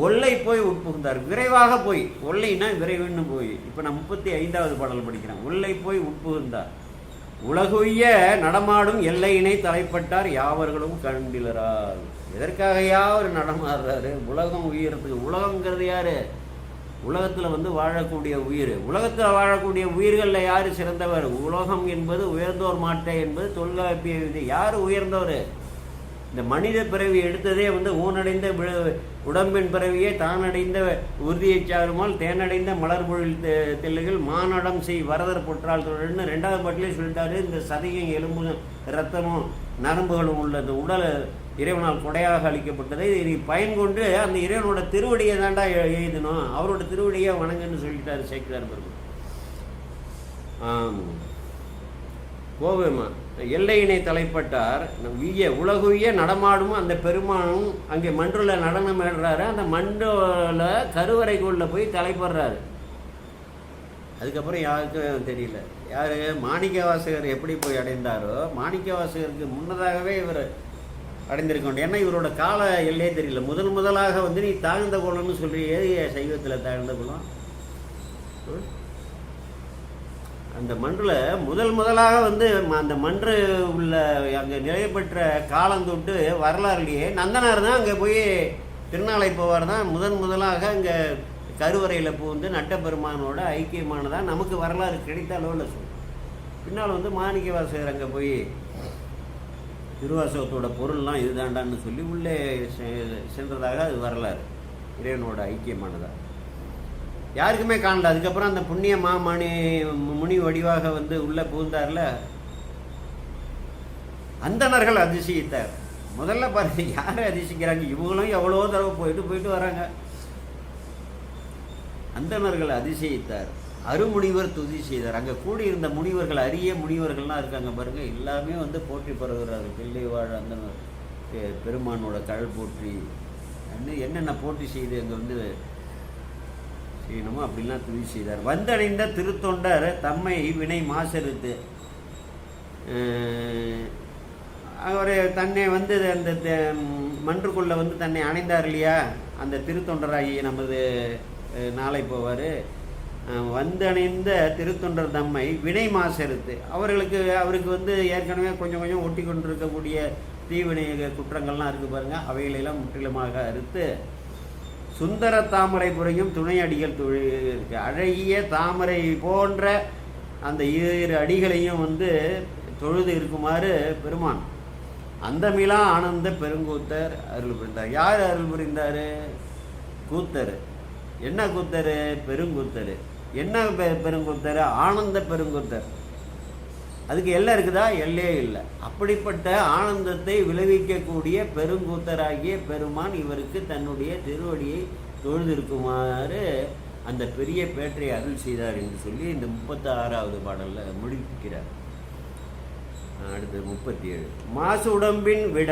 ஒல்லை போய் உட்புகுந்தார். விரைவாக போய், ஒல்லைன்னா விரைவுன்னு போய். இப்போ நான் 35வது பாடல் படிக்கிறேன். ஒல்லை போய் உட்புகுந்தார். உலகுய்ய நடமாடும் எல்லையினை தலைப்பட்டார் யாவர்களும் கண்டிலரார். எதற்காக யாவர் நடமாடுறாரு? உலகம் உயிரத்துக்கு. உலகங்கிறது யாரு? உலகத்தில் வந்து வாழக்கூடிய உயிர். உலகத்தில் வாழக்கூடிய உயிர்களில் யார் சிறந்தவர்? உலகம் என்பது உயர்ந்தோர் மாட்டை என்பது தொல்காப்பிய விதி. யார் உயர்ந்தவர்? இந்த மனித பிறவி எடுத்ததே வந்து ஊனடைந்த உடம்பின் பிறவியே தானடைந்த உறுதியை சாருமால் தேனடைந்த மலர்பொழில் தெல்லுகள் மானடம் செய் வரதர் பொற்றால் தொழில்னு 2வது பாட்டிலே சொல்லிட்டாரு. இந்த சதையும் எலும்பு ரத்தமும் நரம்புகளும் உள்ள இந்த உடல் இறைவனால் கொடையாக அளிக்கப்பட்டதை நீ பயன் கொண்டு அந்த இறைவனோட திருவடியை தாண்டா எழுதணும், அவரோட திருவடியை வணங்குன்னு சொல்லிட்டாரு சேக்கிரார் பெருமாள். கோபமா எல்லையினை தலைப்பட்டார். உலகுய நடமாடும் அந்த பெருமானும் அங்கே மன்றுல நடனம் ஏடுறாரு. அந்த மன்றுல கருவறைக்குள்ள போய் தலைப்படுறாரு. அதுக்கப்புறம் யாருக்கும் தெரியல. யார்? மாணிக்கவாசகர் எப்படி போய் அடைந்தாரோ, மாணிக்கவாசகருக்கு முன்னதாகவே இவர் அடைந்திருக்க வேண்டும். ஏன்னா இவரோட கால எல்லையே தெரியல. முதலாக வந்து நீ தாழ்ந்த குலம்னு சொல்றியே, சைவத்தில் தாழ்ந்த குலம். அந்த மன்றில் முதலாக வந்து அந்த மன்று உள்ள அங்கே நிலை பெற்ற காலந்தொட்டு வரலாறுலேயே நந்தனார் தான் அங்கே போய் திருநாளை போவார் தான் முதலாக அங்கே கருவறையில் புகுந்து நட்டப்பெருமானோட ஐக்கியமானதான் நமக்கு வரலாறு கிடைத்த அளவில் சொல்லும். பின்னால் வந்து மாணிக்கவாசகர் அங்கே போய் திருவாசகத்தோட பொருள்லாம் இதுதாண்டான்னு சொல்லி உள்ளே சென்றதாக அது வரலாறு. இறைவனோட ஐக்கியமானதாக யாருக்குமே காணல. அதுக்கப்புறம் அந்த புண்ணிய முனி வடிவாக வந்து உள்ளே புகுந்தார்ல, அந்தணர்கள் அதிசயித்தார். முதல்ல பாருங்க யாரை அதிசயிக்கிறாங்க, இவங்களும் எவ்வளோ தடவை போயிட்டு வராங்க. அந்தணர்கள் அதிசயித்தார், அருமுனிவர் துதி செய்தார். அங்கே கூடியிருந்த முனிவர்கள், அரிய முனிவர்கள்லாம் இருக்காங்க பாருங்க, எல்லாமே வந்து போற்றி பரவுகிறார்கள். பிள்ளை வாழ அந்தனர் பெருமானோட கழல் போற்றி என்னென்ன போற்றி செய்து அங்கே வந்து செய்யணுமோ அப்படிலாம் துதி செய்தார். வந்தடைந்த திருத்தொண்டர் தம்மை வினை மாசறுத்து அவர் தன்னை வந்து அந்த மன்றுக்குள்ளே வந்து தன்னை அணைந்தார் இல்லையா, அந்த திருத்தொண்டராகி நமது நாளை போவார். வந்தணைந்த திருத்தொண்டர் தம்மை வினை மாசறுத்து அவருக்கு வந்து ஏற்கனவே கொஞ்சம் ஒட்டி கொண்டிருக்கக்கூடிய தீவினை குற்றங்கள்லாம் இருக்குது பாருங்கள், அவைகளெல்லாம் முற்றிலுமாக அறுத்து சுந்தர தாமரை புரையும் துணை அடிகள் இருக்கு. அழகிய தாமரை போன்ற அந்த 2 அடிகளையும் வந்து தொழுது இருக்குமாறு பெருமான் அந்தமிலா ஆனந்த பெருங்கூத்தர் அருள் புரிந்தார். யார் அருள் புரிந்தார்? கூத்தர். என்ன கூத்தர்? பெருங்கூத்தர். என்ன பெருங்கூத்தர்? ஆனந்த பெருங்கூத்தர். அதுக்கு எல்லை இருக்குதா? எல்லையே இல்லை. அப்படிப்பட்ட ஆனந்தத்தை விளைவிக்கக்கூடிய பெருங்கூத்தராகிய பெருமான் இவருக்கு தன்னுடைய திருவடியை தொழுதிருக்குமாறு அந்த பெரிய பேற்றை அருள் செய்தார் என்று சொல்லி இந்த 36வது பாடலில் முடிக்கிறார். அடுத்து 37. மாசு உடம்பின் விட,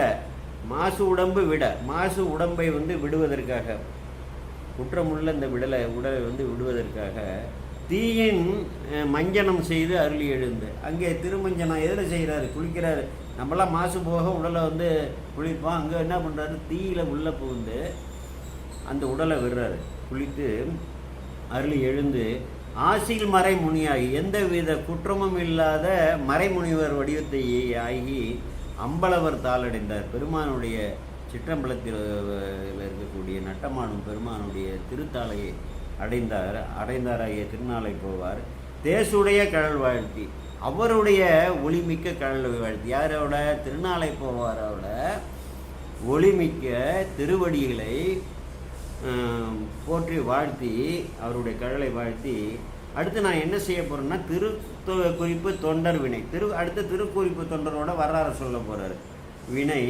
மாசு உடம்பு விட, மாசு உடம்பை வந்து விடுவதற்காக, குற்றமுள்ள இந்த உடலை வந்து விடுவதற்காக தீயின் மஞ்சனம் செய்து அருளி எழுந்து. அங்கே திருமஞ்சனம் எதில் செய்கிறாரு? குளிக்கிறாரு. நம்மளாம் மாசு போக உடலை வந்து குளிப்போம், அங்கே என்ன பண்ணுறாரு? தீயில் உள்ளே புகுந்து அந்த உடலை விடுறாரு. குளித்து அருளி எழுந்து ஆசில் மறைமுனியாகி, எந்த வித குற்றமும் இல்லாத மறைமுனிவர் வடிவத்தை ஆகி அம்பலவர் தாளடைந்தார். பெருமானுடைய சிற்றம்பலத்தில் இருக்கக்கூடிய நட்டமானும் பெருமானுடைய திருத்தாளையை அடைந்தாராகிய திருநாளை போவார். தேசுடைய கழல் வாழ்த்தி, அவருடைய ஒளிமிக்க கழல் வாழ்த்தி. யாரோட? திருநாளை போவாரோட ஒளிமிக்க திருவடிகளை போற்றி வாழ்த்தி, அவருடைய கழலை வாழ்த்தி. அடுத்து நான் என்ன செய்ய போகிறேன்னா குறிப்பு தொண்டர் வினை. அடுத்து திருக்குறிப்பு தொண்டரோட வரலாறு சொல்ல போகிறார். வினை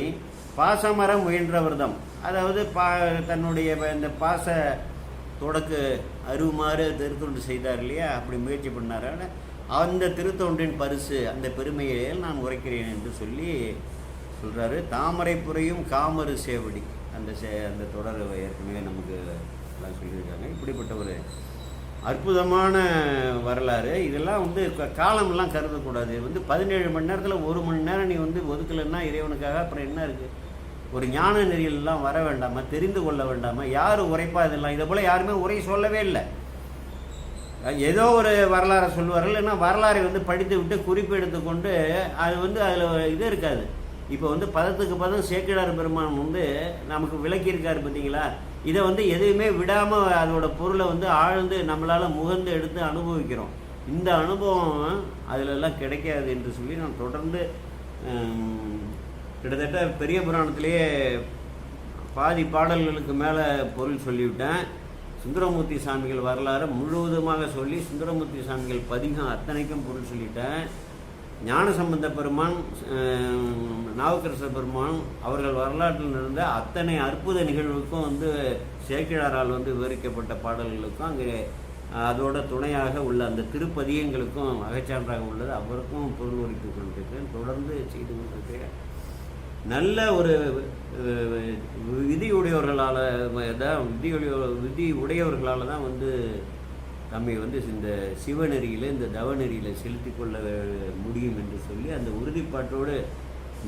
பாசமரம் முயன்றவர்தம், அதாவது தன்னுடைய இந்த பாச தொடக்கு அருமாறு திருத்தொண்டு செய்தார் இல்லையா, அப்படி முயற்சி பண்ணார். அந்த திருத்தொண்டின் பரிசு, அந்த பெருமையை நான் உரைக்கிறேன் என்று சொல்லி சொல்கிறாரு. தாமரை புரையும் காமரு சேவடி, அந்த தொடர் ஏற்கனவே நமக்கு எல்லாம் சொல்லியிருக்காங்க. இப்படிப்பட்ட ஒரு அற்புதமான வரலாறு. இதெல்லாம் வந்து காலமெல்லாம் கருதக்கூடாது. வந்து 17 மணி நேரத்தில் 1 மணி நேரம் நீ வந்து ஒதுக்கலைன்னா இறைவனுக்காக அப்புறம் என்ன இருக்குது? ஒரு ஞான நெறியெல்லாம் வர வேண்டாமா? தெரிந்து கொள்ள வேண்டாமா? யார் உரைப்பா இதெல்லாம்? இதை போல் யாருமே உரை சொல்லவே இல்லை. ஏதோ ஒரு வரலாறை சொல்லுவார்கள், இல்லைன்னா வரலாறை வந்து படித்து விட்டு குறிப்பு எடுத்துக்கொண்டு அது வந்து அதில் இது இருக்காது. இப்போ வந்து பதத்துக்கு பதம் சேக்கிழார் பெருமான் வந்து நமக்கு விளக்கியிருக்காரு பார்த்தீங்களா? இதை வந்து எதுவுமே விடாமல் அதோட பொருளை வந்து ஆழ்ந்து நம்மளால் முகந்து எடுத்து அனுபவிக்கிறோம். இந்த அனுபவம் அதிலெல்லாம் கிடைக்காது என்று சொல்லி நான் தொடர்ந்து கிட்டத்தட்ட பெரிய புராணத்திலேயே பாதி பாடல்களுக்கு மேலே பொருள் சொல்லிவிட்டேன். சுந்தரமூர்த்தி சாமிகள் வரலாறு முழுவதுமாக சொல்லி சுந்தரமூர்த்தி சாமிகள் பதிகம் அத்தனைக்கும் பொருள் சொல்லிட்டேன். ஞானசம்பந்த பெருமான், நாவுக்கரச பெருமான் அவர்கள் வரலாற்றில் இருந்த அத்தனை அற்புத நிகழ்வுக்கும் வந்து சேக்கிழாரால் வந்து விவரிக்கப்பட்ட பாடல்களுக்கும் அங்கே அதோட துணையாக உள்ள அந்த திருப்பதியங்களுக்கும் அகச்சான்றாக உள்ளது. அவருக்கும் பொருள் உரைத்து கொண்டிருக்கிறேன், தொடர்ந்து செய்து கொண்டிருக்கிறேன். நல்ல ஒரு விதியுடையவர்களால் தான் விதி உடையவர்களால் தான் வந்து நம்மை வந்து இந்த சிவநெறியில் இந்த தவநெறியில் செலுத்தி கொள்ள முடியும் என்று சொல்லி அந்த உறுதிப்பாட்டோடு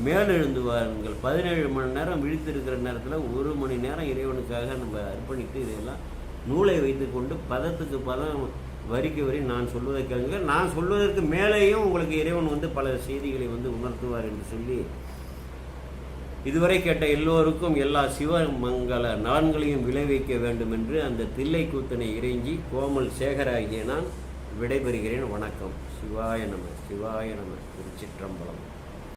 மேலெழுந்து வாருங்கள். 17 மணி நேரம் விழித்திருக்கிற நேரத்தில் 1 மணி நேரம் இறைவனுக்காக நம்ம அர்ப்பணித்து இதையெல்லாம் நூலை வைத்து கொண்டு பதத்துக்கு பதம் வரிக்கு வரி நான் சொல்வதை கேளுங்க. நான் சொல்வதற்கு மேலேயும் உங்களுக்கு இறைவன் வந்து பல செய்திகளை வந்து உணர்த்துவார் என்று சொல்லி இதுவரை கேட்ட எல்லோருக்கும் எல்லா சிவமங்கல நலன்களையும் விளைவிக்க வேண்டும் என்று அந்த தில்லை கூத்தனை இறைஞ்சி கோமல் சேகராகிய நான் விடைபெறுகிறேன். வணக்கம். சிவாய நம. சிவாய நம. திருச்சிற்றம்பலம்.